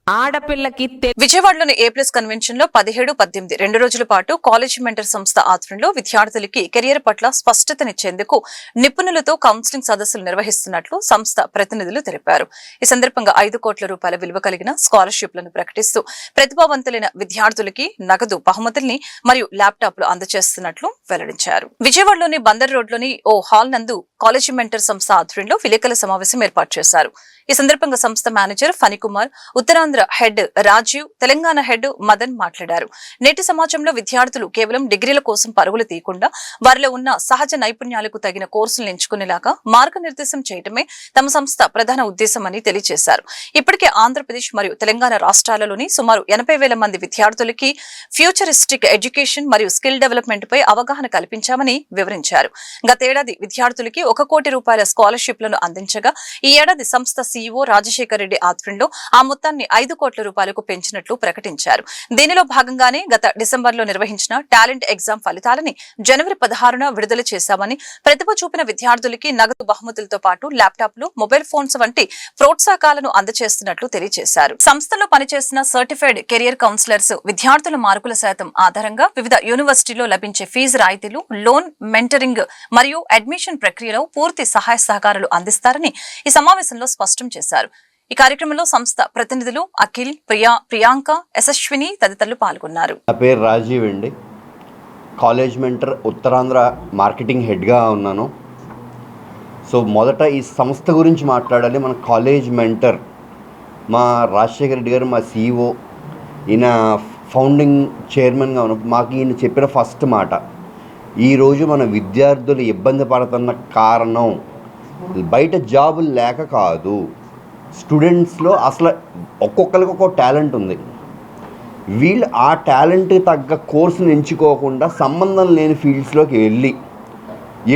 ఆడపిల్లకి విజయవాడలోని A+ కన్వెన్షన్ లో 17-18 2 రోజుల పాటు కాలేజ్ మెంటర్ సంస్థ ఆధ్వర్యంలో విద్యార్థులకి కెరియర్ పట్ల స్పష్టతనిచ్చేందుకు నిపుణులతో కౌన్సిలింగ్ సదస్సులు నిర్వహిస్తున్నట్లు సంస్థ ప్రతినిధులు తెలిపారు. ఈ సందర్భంగా 5 కోట్ల రూపాయల విలువ కలిగిన స్కాలర్షిప్లను ప్రకటిస్తూ ప్రతిభావంతులైన విద్యార్థులకి నగదు బహుమతుల్ని మరియు ల్యాప్టాప్లు అందజేస్తున్నట్లు వెల్లడించారు. విజయవాడలోని బందర్ రోడ్లోని ఓ హాల్ నందు కాలేజ్ మెంటర్ సంస్థ ఆధ్వర్యంలో విలేకరుల సమావేశం ఏర్పాటు చేశారు. ఈ సందర్భంగా సంస్థ manager Phanikumar, Uttarandhra head Rajiv, Telangana head Madan మాట్లాడారు. నేటి సమాజంలో విద్యార్థులు కేవలం డిగ్రీల కోసం పరుగులు తీయకుండా వారిలో ఉన్న సహజ నైపుణ్యాలకు తగిన కోర్సులను ఎంచుకునేలాగా మార్గనిర్దేశం చేయడమే తమ సంస్థ ప్రధాన ఉద్దేశమని తెలియజేశారు. ఇప్పటికే ఆంధ్రప్రదేశ్ మరియు తెలంగాణ రాష్ట్రాలలోని సుమారు 80,000 మంది విద్యార్థులకి ఫ్యూచరిస్టిక్ ఎడ్యుకేషన్ మరియు స్కిల్ డెవలప్మెంట్ పై అవగాహన కల్పించామని వివరించారు. గతేడాది విద్యార్థులకి 1 కోటి రూపాయల స్కాలర్షిప్లను అందించగా ఈ ఏడాది సంస్థ CEO రాజశేఖర్ రెడ్డి ఆధ్వర్యంలో ఆ మొత్తాన్ని 5 కోట్ల రూపాయలకు పెంచినట్లు ప్రకటించారు. దీనిలో భాగంగానే గత డిసెంబర్లో నిర్వహించిన టాలెంట్ ఎగ్జామ్ ఫలితాలని జనవరి 16న విడుదల చేశామని, ప్రతిభ చూపిన విద్యార్థులకి నగదు బహుమతులతో పాటు ల్యాప్టాప్లు, మొబైల్ ఫోన్స్ వంటి ప్రోత్సాహకాలను అందజేస్తున్నట్లు తెలియజేశారు. సంస్థలో పనిచేసిన సర్టిఫైడ్ కెరియర్ కౌన్సిలర్స్ విద్యార్థుల మార్కుల శాతం ఆధారంగా వివిధ యూనివర్సిటీలో లభించే ఫీజు రాయితీలు, లోన్, మెంటరింగ్ మరియు అడ్మిషన్ ప్రక్రియలో పూర్తి సహాయ సహకారాలు అందిస్తారని ఈ సమావేశంలో స్పష్టం చేశారు. ఈ కార్యక్రమంలో సంస్థ ప్రతినిధులు అఖిల్, ప్రియాంక, యశస్విని తదితరులు పాల్గొన్నారు. నా పేరు రాజీవ్ అండి. కాలేజ్ మెంటర్ ఉత్తరాంధ్ర మార్కెటింగ్ హెడ్గా ఉన్నాను. సో మొదట ఈ సంస్థ గురించి మాట్లాడాలి. మన కాలేజ్ మెంటర్ మా రాజశేఖర్ రెడ్డి గారు, మా CEO, ఈయన ఫౌండింగ్ చైర్మన్గా ఉన్నప్పుడు మాకు ఈయన చెప్పిన ఫస్ట్ మాట, ఈరోజు మన విద్యార్థులు ఇబ్బంది పడుతున్న కారణం బయట జాబులు లేక కాదు, స్టూడెంట్స్లో అసలు ఒక్కొక్కరికి ఒక్కొక్క టాలెంట్ ఉంది. వీళ్ళు ఆ టాలెంట్కి తగ్గ కోర్సును ఎంచుకోకుండా సంబంధం లేని ఫీల్డ్స్లోకి వెళ్ళి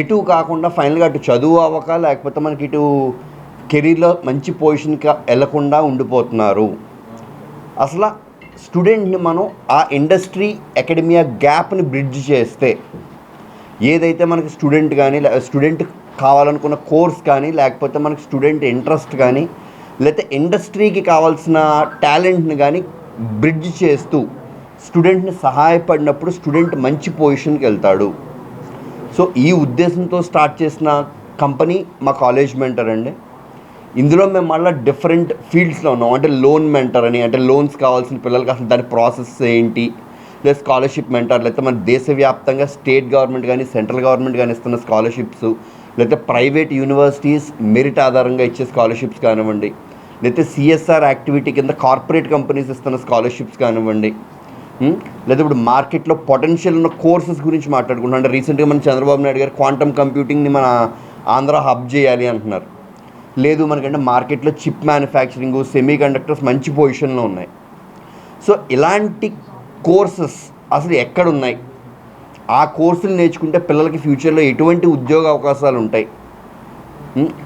ఎటు కాకుండా ఫైనల్గా అటు చదువు అవ్వక లేకపోతే మనకి ఇటు కెరీర్లో మంచి పొజిషన్కి వెళ్ళకుండా ఉండిపోతున్నారు. అసలు స్టూడెంట్ని మనం ఆ ఇండస్ట్రీ అకాడమియా గ్యాప్ని బ్రిడ్జ్ చేస్తే ఏదైతే మనకి స్టూడెంట్ కానీ స్టూడెంట్ కావాలనుకున్న కోర్స్ కానీ లేకపోతే మనకి స్టూడెంట్ ఇంట్రెస్ట్ కానీ లేకపోతే ఇండస్ట్రీకి కావాల్సిన టాలెంట్ని కానీ బ్రిడ్జ్ చేస్తూ స్టూడెంట్ని సహాయపడినప్పుడు స్టూడెంట్ మంచి పొజిషన్కి వెళ్తాడు. సో ఈ ఉద్దేశంతో స్టార్ట్ చేసిన కంపెనీ మా కాలేజ్ మెంటర్ అండి. ఇందులో మేము మళ్ళీ డిఫరెంట్ ఫీల్డ్స్లో ఉన్నాం. అంటే లోన్ మెంటర్ అని, అంటే లోన్స్ కావాల్సిన పిల్లలకి అసలు దాని ప్రాసెస్ ఏంటి, లేదా స్కాలర్షిప్ మెంటర్, లేకపోతే మన దేశవ్యాప్తంగా స్టేట్ గవర్నమెంట్ కానీ సెంట్రల్ గవర్నమెంట్ కానీ ఇస్తున్న స్కాలర్షిప్స్, లేకపోతే ప్రైవేట్ యూనివర్సిటీస్ మెరిట్ ఆధారంగా ఇచ్చే స్కాలర్షిప్స్ కానివ్వండి, లేకపోతే సిఎస్ఆర్ యాక్టివిటీ కింద కార్పొరేట్ కంపెనీస్ ఇస్తున్న స్కాలర్షిప్స్ కానివ్వండి, లేదా ఇప్పుడు మార్కెట్లో పొటెన్షియల్ ఉన్న కోర్సెస్ గురించి మాట్లాడుకుంటున్నాం. అంటే రీసెంట్గా మన చంద్రబాబు నాయుడు గారు క్వాంటమ్ కంప్యూటింగ్ని మన ఆంధ్ర హబ్ చేయాలి అంటున్నారు. లేదు మనకంటే మార్కెట్లో చిప్ మ్యానుఫ్యాక్చరింగ్, సెమీ కండక్టర్స్ మంచి పొజిషన్లో ఉన్నాయి. సో ఇలాంటి కోర్సెస్ అసలు ఎక్కడున్నాయి, ఆ కోర్సులు నేర్చుకుంటే పిల్లలకి ఫ్యూచర్లో ఎటువంటి ఉద్యోగ అవకాశాలు ఉంటాయి.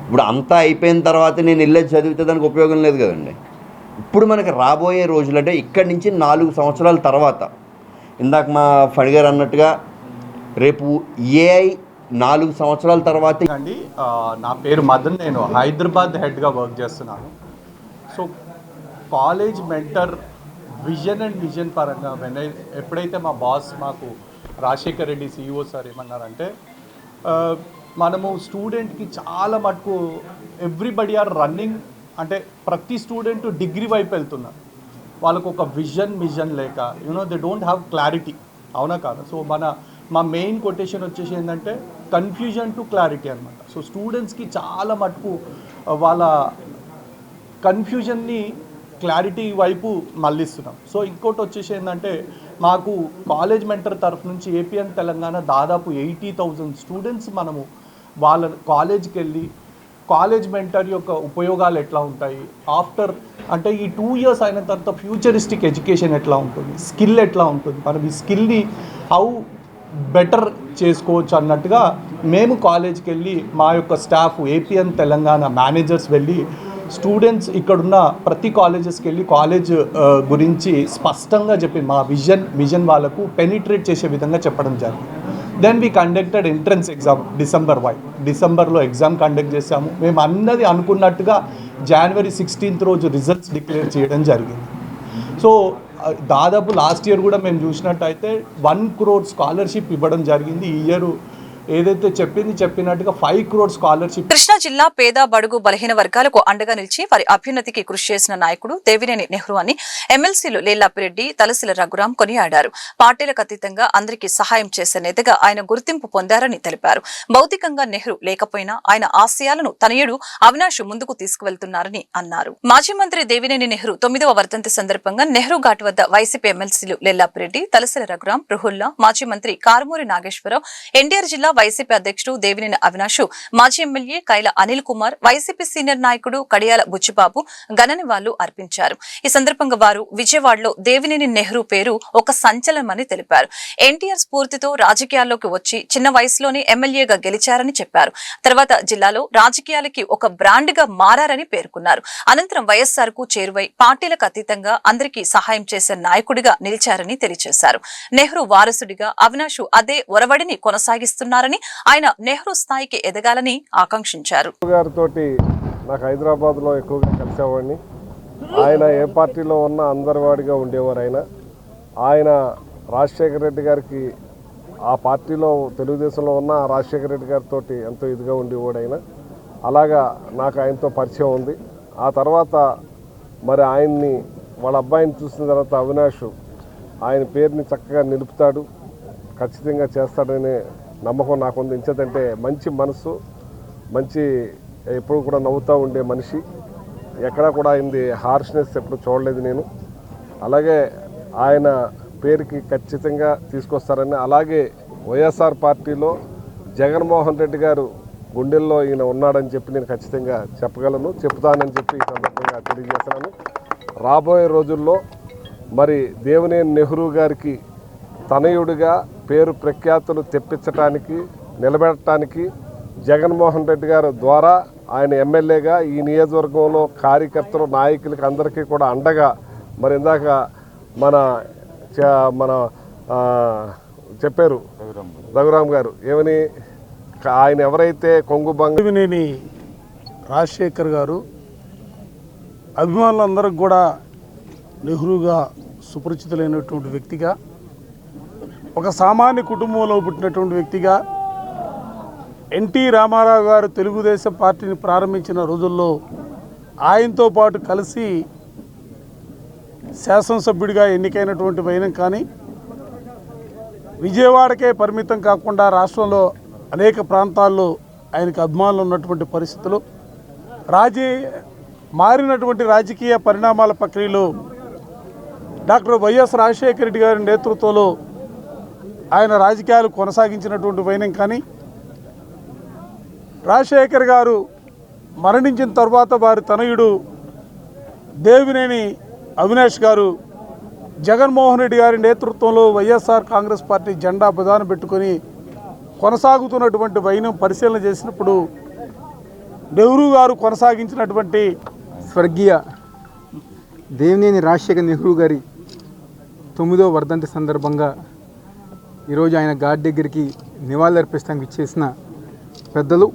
ఇప్పుడు అంతా అయిపోయిన తర్వాత నేను వెళ్ళేది చదివితే దానికి ఉపయోగం లేదు కదండి. ఇప్పుడు మనకి రాబోయే రోజులు అంటే ఇక్కడి నుంచి 4 సంవత్సరాల తర్వాత, ఇందాక మా ఫణి గారు అన్నట్టుగా రేపు ఏఐ 4 సంవత్సరాల తర్వాత అండి. నా పేరు మదన్, నేను హైదరాబాద్ హెడ్గా వర్క్ చేస్తున్నాను. సో కాలేజ్ మెంటర్ విజన్ పరంగా ఎప్పుడైతే మా బాస్ మాకు రాజశేఖర్ రెడ్డి CEO సార్ ఏమన్నారంటే, మనము స్టూడెంట్కి చాలా మటుకు ఎవ్రీబడి ఆర్ రన్నింగ్, అంటే ప్రతి స్టూడెంట్ డిగ్రీ వైపు వెళ్తున్నారు, వాళ్ళకు ఒక మిషన్ లేక దే డోంట్ హ్యావ్ క్లారిటీ, అవునా కాదు. సో మా మెయిన్ కొటేషన్ వచ్చేసి ఏంటంటే కన్ఫ్యూజన్ టు క్లారిటీ అనమాట. సో స్టూడెంట్స్కి చాలా మటుకు వాళ్ళ కన్ఫ్యూజన్ని క్లారిటీ వైపు మళ్ళిస్తున్నాం. సో ఇంకోటి వచ్చేసి ఏంటంటే మాకు కాలేజ్ మెంటర్ తరఫు నుంచి ఏపీఎన్ తెలంగాణ దాదాపు 80,000 స్టూడెంట్స్ మనము వాళ్ళ కాలేజ్కి వెళ్ళి కాలేజ్ మెంటర్ యొక్క ఉపయోగాలు ఎట్లా ఉంటాయి, ఆఫ్టర్ అంటే ఈ 2 years అయిన తర్వాత ఫ్యూచరిస్టిక్ ఎడ్యుకేషన్ ఎట్లా ఉంటుంది, స్కిల్ ఎట్లా ఉంటుంది, మనం ఈ స్కిల్ని హౌ బెటర్ చేసుకోవచ్చు అన్నట్టుగా మేము కాలేజ్కి వెళ్ళి మా యొక్క స్టాఫ్ ఏపీఎన్ తెలంగాణ మేనేజర్స్ వెళ్ళి స్టూడెంట్స్ ఇక్కడున్న ప్రతి కాలేజెస్కి వెళ్ళి కాలేజ్ గురించి స్పష్టంగా చెప్పి మా విజన్ వాళ్ళకు పెనిట్రేట్ చేసే విధంగా చెప్పడం జరిగింది. Then we conducted entrance exam డిసెంబర్లో ఎగ్జామ్ కండక్ట్ చేశాము. మేము అన్నది అనుకున్నట్టుగా January 16th రోజు రిజల్ట్స్ డిక్లేర్ చేయడం జరిగింది. సో దాదాపు లాస్ట్ ఇయర్ కూడా మేము చూసినట్టయితే 1 crore స్కాలర్షిప్ ఇవ్వడం జరిగింది. ఈ ఇయర్ ఏదైతే చెప్పినట్టుగా 5 crore స్కాలర్షిప్. కృష్ణా జిల్లా పేద బడుగు బలహీన వర్గాలకు అండగా నిలిచి వారి అభ్యున్నతికి కృషి చేసిన నాయకుడు దేవినేని నెహ్రూ అని ఎమ్మెల్సీలు లేల్లాపిరెడ్డి, తలసిల రఘురాం కొనియాడారు. పార్టీలకు అతీతంగా అందరికీ సహాయం చేసే నేతగా ఆయన గుర్తింపు పొందారని తెలిపారు. భౌతికంగా నెహ్రూ లేకపోయినా ఆయన ఆశయాలను తనయుడు అవినాష్ ముందుకు తీసుకువెళ్తున్నారని అన్నారు. మాజీ మంత్రి దేవినేని నెహ్రూ 9వ వర్ధంతి సందర్భంగా నెహ్రూ ఘాట్ వద్ద వైసీపీ ఎమ్మెల్సీలు లేల్లాపిరెడ్డి, తలసిల రఘురాం, రుహుల్లా, మాజీ మంత్రి కారుమూరి నాగేశ్వరరావు, ఎన్టీఆర్ జిల్లా వైసీపీ అధ్యక్షుడు దేవినేని అవినాష్, మాజీ ఎమ్మెల్యే కైల అనిల్ కుమార్, వైసీపీ సీనియర్ నాయకుడు కడియాల బుచ్చిబాబు ఘన నివాళులు అర్పించారు. ఈ సందర్భంగా వారు విజయవాడలో దేవినేని నెహ్రూ పేరు ఒక సంచలనమని తెలిపారు. ఎన్టీఆర్ స్ఫూర్తితో రాజకీయాల్లోకి వచ్చి చిన్న వయసులోనే ఎమ్మెల్యేగా గెలిచారని చెప్పారు. తర్వాత జిల్లాలో రాజకీయాలకి ఒక బ్రాండ్ గా మారారని పేర్కొన్నారు. అనంతరం వైఎస్ఆర్ కు చేరువై పార్టీలకు అతీతంగా అందరికీ సహాయం చేసే నాయకుడిగా నిలిచారని తెలియజేశారు. నెహ్రూ వారసుడిగా అవినాష్ అదే ఒరవడిని కొనసాగిస్తున్నారని, ఆయన నెహ్రూ స్థాయికి ఎదగాలని ఆకాంక్షించారు. గారితోటి నాకు హైదరాబాద్లో ఎక్కువగా కలిసేవాడిని. ఆయన ఏ పార్టీలో ఉన్నా అందరి వాడిగా ఉండేవారు. ఆయన రాజశేఖర రెడ్డి గారికి ఆ పార్టీలో తెలుగుదేశంలో ఉన్న రాజశేఖర రెడ్డి గారితో ఎంతో ఇదిగా ఉండేవాడు ఆయన. అలాగా నాకు ఆయనతో పరిచయం ఉంది. ఆ తర్వాత మరి ఆయన్ని వాళ్ళ అబ్బాయిని చూసిన తర్వాత అవినాష్ ఆయన పేరుని చక్కగా నిలుపుతాడు, ఖచ్చితంగా చేస్తాడనే నమ్మకం నాకుంది. ఎంచేతంటే మంచి మనసు, మంచి ఎప్పుడు కూడా నవ్వుతూ ఉండే మనిషి, ఎక్కడా కూడా ఆయనది హార్ష్నెస్ ఎప్పుడు చూడలేదు నేను. అలాగే ఆయన పేరుకి ఖచ్చితంగా తీసుకొస్తారని, అలాగే వైఎస్ఆర్ పార్టీలో జగన్మోహన్ రెడ్డి గారు గుండెల్లో ఈయన ఉన్నాడని చెప్పి నేను ఖచ్చితంగా చెప్పగలను, చెప్తానని చెప్పి ఈ సందర్భంగా తెలియజేస్తున్నాను. రాబోయే రోజుల్లో మరి దేవినేని నెహ్రూ గారికి తనయుడిగా పేరు ప్రఖ్యాతులు తెప్పించడానికి, నిలబెట్టడానికి జగన్మోహన్ రెడ్డి గారు ద్వారా ఆయన ఎమ్మెల్యేగా ఈ నియోజకవర్గంలో కార్యకర్తలు, నాయకులకి అందరికీ కూడా అండగా మరి ఇందాక మన చెప్పారు రఘురామ్ గారు ఏమని, ఆయన ఎవరైతే కొంగు దేవినేని రాజశేఖర్ గారు అభిమానులందరికి కూడా నెహ్రూగా సుపరిచితులైనటువంటి వ్యక్తిగా, ఒక సామాన్య కుటుంబంలో పుట్టినటువంటి వ్యక్తిగా, ఎన్టీ రామారావు గారు తెలుగుదేశం పార్టీని ప్రారంభించిన రోజుల్లో ఆయనతో పాటు కలిసి శాసనసభ్యుడిగా ఎన్నికైనటువంటి వైనం కానీ, విజయవాడకే పరిమితం కాకుండా రాష్ట్రంలో అనేక ప్రాంతాల్లో ఆయనకు అభిమానులు ఉన్నటువంటి పరిస్థితులు, మారినటువంటి రాజకీయ పరిణామాల ప్రక్రియలో డాక్టర్ వైఎస్ రాజశేఖర రెడ్డి గారి నేతృత్వంలో ఆయన రాజకీయాలు కొనసాగించినటువంటి వైనం కానీ, రాజశేఖర్ గారు మరణించిన తర్వాత వారి తనయుడు దేవినేని అవినాష్ గారు జగన్మోహన్ రెడ్డి గారి నేతృత్వంలో వైఎస్ఆర్ కాంగ్రెస్ పార్టీ జెండా ప్రధాన పెట్టుకొని కొనసాగుతున్నటువంటి వైనం పరిశీలన చేసినప్పుడు నెహ్రూ గారు కొనసాగించినటువంటి స్వర్గీయ దేవినేని రాజశేఖర్ నెహ్రూ గారి 9వ వర్ధంతి సందర్భంగా ఈరోజు ఆయన ఘాట్ దగ్గరికి నివాళులర్పిస్తానికి ఇచ్చేసిన పెద్దలు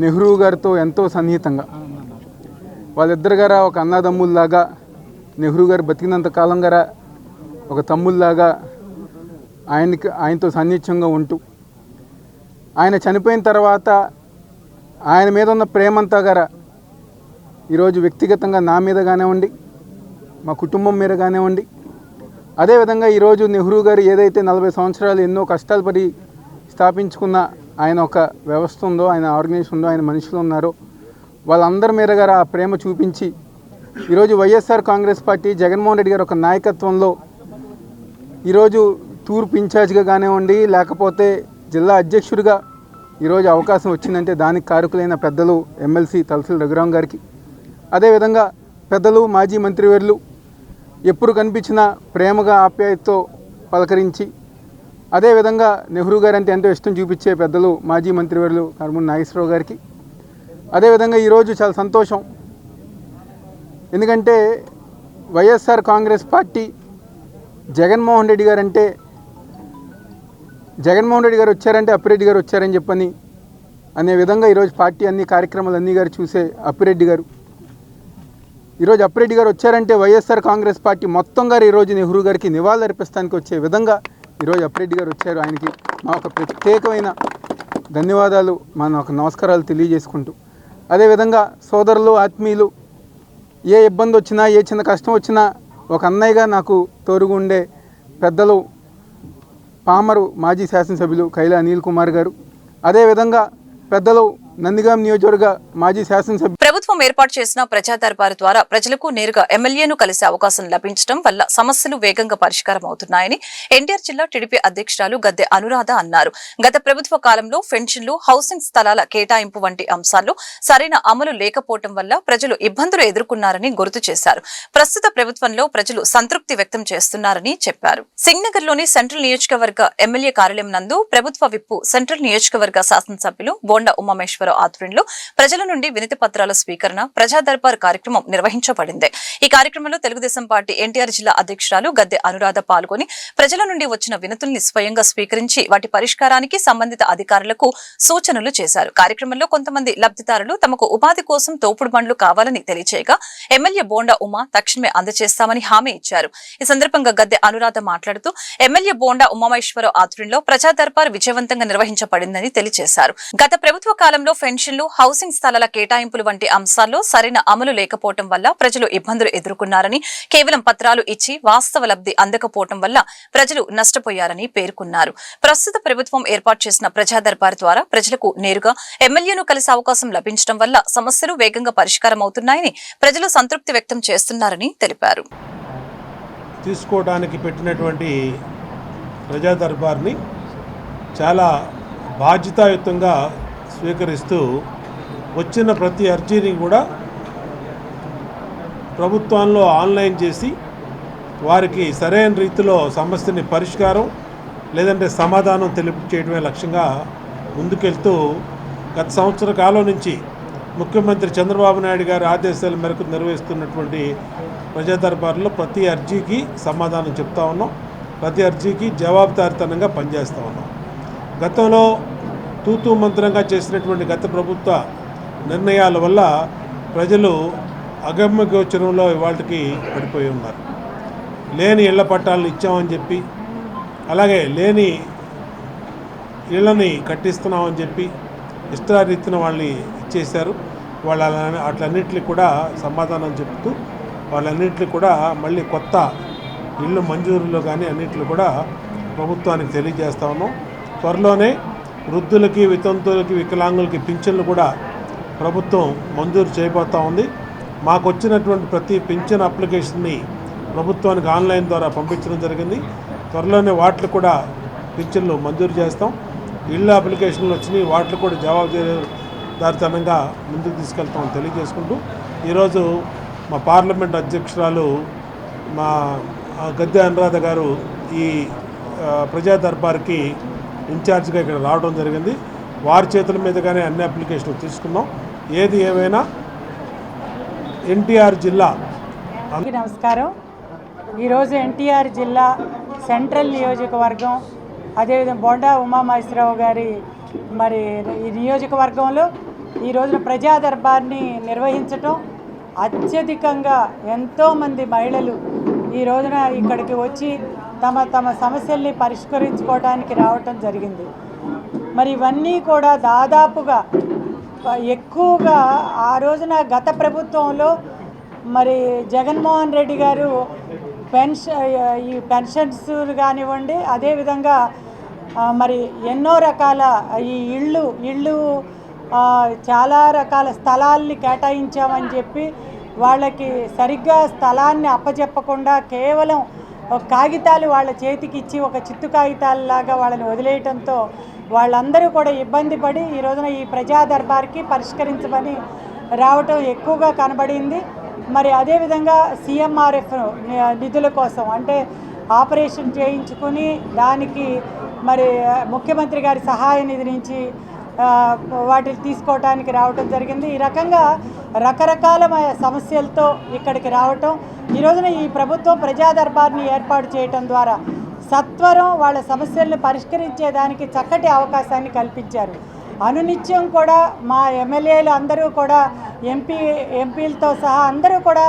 నెహ్రూ గారితో ఎంతో సన్నిహితంగా, వాళ్ళిద్దరు గారా ఒక అన్నదమ్ముల్లాగా, నెహ్రూ గారు బతికినంత కాలం గారా ఒక తమ్ముల్లాగా ఆయనతో సన్నిహితంగా ఉంటూ, ఆయన చనిపోయిన తర్వాత ఆయన మీద ఉన్న ప్రేమంతా గారా ఈరోజు వ్యక్తిగతంగా నా మీద కానివ్వండి, మా కుటుంబం మీద కానివ్వండి, అదేవిధంగా ఈరోజు నెహ్రూ గారు ఏదైతే 40 సంవత్సరాలు ఎన్నో కష్టాలు పడి స్థాపించుకున్న ఆయన ఒక వ్యవస్థ ఉందో, ఆయన ఆర్గనైజేషన్ ఉందో, ఆయన మనుషులు ఉన్నారో వాళ్ళందరి మీద గారు ఆ ప్రేమ చూపించి ఈరోజు వైఎస్ఆర్ కాంగ్రెస్ పార్టీ జగన్మోహన్ రెడ్డి గారు ఒక నాయకత్వంలో ఈరోజు తూర్పు ఇన్ఛార్జ్గా కానివ్వండి, లేకపోతే జిల్లా అధ్యక్షుడిగా ఈరోజు అవకాశం వచ్చిందంటే దానికి కారకులైన పెద్దలు ఎమ్మెల్సీ తలసిల రఘురామ్ గారికి, అదేవిధంగా పెద్దలు మాజీ మంత్రివర్యులు ఎప్పుడు కనిపించినా ప్రేమగా ఆప్యాయతతో పలకరించి, అదేవిధంగా నెహ్రూ గారు అంటే ఎంతో ఇష్టం చూపించే పెద్దలు మాజీ మంత్రివర్యులు కర్మూరి నాగేశ్వరరావు గారికి, అదేవిధంగా ఈరోజు చాలా సంతోషం. ఎందుకంటే వైఎస్ఆర్ కాంగ్రెస్ పార్టీ జగన్మోహన్ రెడ్డి గారు అంటే, జగన్మోహన్ రెడ్డి గారు వచ్చారంటే అప్పిరెడ్డి గారు వచ్చారని చెప్పని అనే విధంగా ఈరోజు పార్టీ అన్ని కార్యక్రమాలు అన్నీ గారు చూసే అప్పిరెడ్డి గారు, ఈరోజు అప్పిరెడ్డి గారు వచ్చారంటే వైఎస్ఆర్ కాంగ్రెస్ పార్టీ మొత్తం గారు ఈరోజు నెహ్రూ గారికి నివాళులు అర్పిస్తానికి వచ్చే విధంగా ఈరోజు అప్పిరెడ్డి గారు వచ్చారు. ఆయనకి మా ఒక ప్రత్యేకమైన ధన్యవాదాలు, మన ఒక నమస్కారాలు తెలియజేసుకుంటూ, అదేవిధంగా సోదరులు, ఆత్మీయులు, ఏ ఇబ్బంది వచ్చినా, ఏ చిన్న కష్టం వచ్చినా ఒక అన్నయ్యగా నాకు తోడుగా ఉండే పెద్దలు పామరు మాజీ శాసనసభ్యులు కైలా అనిల్ కుమార్ గారు, అదేవిధంగా పెద్దలు నందిగాం నియోజకవర్గ మాజీ శాసనసభ్యులు. ప్రభుత్వం ఏర్పాటు చేసిన ప్రజా దర్బారు ద్వారా ప్రజలకు నేరుగా ఎమ్మెల్యేను కలిసే అవకాశం లభించడం వల్ల సమస్యలు వేగంగా పరిష్కారం అవుతున్నాయని ఎన్టీఆర్ జిల్లా టీడీపీ అధ్యక్షురాలు గద్దె అనురాధ అన్నారు. గత ప్రభుత్వ కాలంలో పెన్షన్లు, హౌసింగ్ స్థలాల కేటాయింపు వంటి అంశాల్లో సరైన అమలు లేకపోవడం వల్ల ప్రజలు ఇబ్బందులు ఎదుర్కొన్నారని గుర్తు చేశారు. ప్రస్తుత ప్రభుత్వంలో ప్రజలు సంతృప్తి వ్యక్తం చేస్తున్నారని చెప్పారు. సింగ్నగర్లోని సెంట్రల్ నియోజకవర్గ ఎమ్మెల్యే కార్యాలయం నందు ప్రభుత్వ విప్పు, సెంట్రల్ నియోజకవర్గ శాసనసభ్యులు బోండా ఉమామేశ్వరరావు ఆధ్వర్యంలో ప్రజల నుండి వినతి పత్రాల స్వీకరణ, ప్రజా దర్బార్ కార్యక్రమం నిర్వహించబడింది. ఈ కార్యక్రమంలో తెలుగుదేశం పార్టీ ఎన్టీఆర్ జిల్లా అధ్యక్షురాలు గద్దె అనురాధ పాల్గొని ప్రజల నుండి వచ్చిన వినతుల్ని స్వయంగా స్వీకరించి వాటి పరిష్కారానికి సంబంధిత అధికారులకు సూచనలు చేశారు. కార్యక్రమంలో కొంతమంది లబ్ధిదారులు తమకు ఉపాధి కోసం తోపుడు బండ్లు కావాలని తెలియచేయగా ఎమ్మెల్యే బోండా ఉమా తక్షణమే అందజేస్తామని హామీ ఇచ్చారు. ఈ సందర్భంగా గద్దె అనురాధ మాట్లాడుతూ ఎమ్మెల్యే బోండా ఉమామేశ్వరరావు ఆధ్వర్యంలో ప్రజా దర్బార్ విజయవంతంగా నిర్వహించబడిందని తెలియజేశారు. గత ప్రభుత్వ కాలంలో పెన్షన్లు, హౌసింగ్ స్థలాల కేటాయింపులు వంటి అంశాల్లో సరైన అమలు లేకపోవడం వల్ల ప్రజలు ఇబ్బందులు ఎదుర్కొన్నారని, కేవలం పత్రాలు ఇచ్చి వాస్తవ లబ్ధి అందకపోవడం వల్ల ప్రజలు నష్టపోయారని పేర్కొన్నారు. ప్రస్తుత ప్రభుత్వం ఏర్పాటు చేసిన ప్రజా దర్బార్ ద్వారా ప్రజలకు నేరుగా ఎమ్మెల్యేను కలిసే అవకాశం లభించడం వల్ల సమస్యలు వేగంగా పరిష్కారం అవుతున్నాయని ప్రజలు సంతృప్తి వ్యక్తం చేస్తున్నారని తెలిపారు. తీసుకోవడానికి పెట్టినటువంటి ప్రజా దర్బార్ని చాలా బాధ్యతాయుతంగా స్వీకరిస్తూ వచ్చిన ప్రతి అర్జీని కూడా ప్రభుత్వంలో ఆన్లైన్ చేసి వారికి సరైన రీతిలో సమస్యని పరిష్కారం లేదంటే సమాధానం తెలియజేయడమే లక్ష్యంగా ముందుకెళ్తూ గత సంవత్సర కాలం నుంచి ముఖ్యమంత్రి చంద్రబాబు నాయుడు గారి ఆదేశాల మేరకు నిర్వహిస్తున్నటువంటి ప్రజా దర్బార్లో ప్రతి అర్జీకి సమాధానం చెప్తా ఉన్నాం, ప్రతి అర్జీకి జవాబుదారీతనంగా పనిచేస్తూ ఉన్నాం. గతంలో తూతూ మంత్రంగా చేసినటువంటి గత ప్రభుత్వ నిర్ణయాల వల్ల ప్రజలు అగమ్య గోచరంలో ఇవాళకి పడిపోయి ఉన్నారు. లేని ఇళ్ల పట్టాలను ఇచ్చామని చెప్పి, అలాగే లేని ఇళ్ళని కట్టిస్తున్నామని చెప్పి ఇష్టారీతిన వాళ్ళని ఇచ్చేశారు. వాళ్ళ అట్లన్నింటినీ కూడా సమాధానం చెప్తూ వాళ్ళన్నింటినీ కూడా మళ్ళీ కొత్త ఇళ్ళు మంజూరులో కానీ అన్నింటిలో కూడా ప్రభుత్వానికి తెలియజేస్తా ఉన్నాం. త్వరలోనే వృద్ధులకి, వితంతువులకి, వికలాంగులకి పింఛన్లు కూడా ప్రభుత్వం మంజూరు చేయబోతూ ఉంది. మాకు వచ్చినటువంటి ప్రతి పింఛన్ అప్లికేషన్ని ప్రభుత్వానికి ఆన్లైన్ ద్వారా పంపించడం జరిగింది. త్వరలోనే వాటిని కూడా పింఛన్లు మంజూరు చేస్తాం. ఇళ్ళ అప్లికేషన్లు వచ్చినాయి, వాటిని కూడా జవాబుదారీతనంగా ముందుకు తీసుకెళ్తామని తెలియజేసుకుంటూ ఈరోజు మా పార్లమెంట్ అధ్యక్షురాలు మా గద్దె అనురాధ గారు ఈ ప్రజా దర్బార్కి ఇన్ఛార్జ్గా ఇక్కడ రావడం జరిగింది. వారి చేతుల మీదుగానే అన్ని అప్లికేషన్లు తీసుకున్నాం. ఏది ఏమైనా ఎన్టీఆర్ జిల్లా. నమస్కారం. ఈరోజు ఎన్టీఆర్ జిల్లా సెంట్రల్ నియోజకవర్గం, అదేవిధంగా బొండా ఉమామహేశ్వరరావు గారి మరి ఈ నియోజకవర్గంలో ఈ రోజున ప్రజా దర్బార్ని నిర్వహించటం, అత్యధికంగా ఎంతోమంది మహిళలు ఈ రోజున ఇక్కడికి వచ్చి తమ తమ సమస్యల్ని పరిష్కరించుకోవడానికి రావటం జరిగింది. మరి ఇవన్నీ కూడా దాదాపుగా ఎక్కువగా ఆ రోజున గత ప్రభుత్వంలో మరి జగన్మోహన్ రెడ్డి గారు ఈ పెన్షన్స్ కానివ్వండి, అదేవిధంగా మరి ఎన్నో రకాల ఈ ఇళ్ళు చాలా రకాల స్థలాల్ని కేటాయించామని చెప్పి వాళ్ళకి సరిగ్గా స్థలాన్ని అప్పచెప్పకుండా కేవలం కాగితాలు వాళ్ళ చేతికి ఇచ్చి ఒక చిత్తు కాగితాలలాగా వాళ్ళని వదిలేయటంతో వాళ్ళందరూ కూడా ఇబ్బంది పడి ఈ రోజున ఈ ప్రజా దర్బార్కి పరిష్కరించమని రావటం ఎక్కువగా కనబడింది. మరి అదేవిధంగా సీఎంఆర్ఎఫ్ నిధుల కోసం అంటే ఆపరేషన్ చేయించుకుని దానికి మరి ముఖ్యమంత్రి గారి సహాయ నిధి నుంచి వాటిని తీసుకోవటానికి రావటం జరిగింది. ఈ రకంగా రకరకాల సమస్యలతో ఇక్కడికి రావటం, ఈ రోజున ఈ ప్రభుత్వం ప్రజా దర్బార్ని ఏర్పాటు చేయటం ద్వారా సత్వరం వాళ్ళ సమస్యలను పరిష్కరించేదానికి చక్కటి అవకాశాన్ని కల్పించారు. అనునిత్యం కూడా మా ఎమ్మెల్యేలు అందరూ కూడా ఎంపీలతో సహా అందరూ కూడా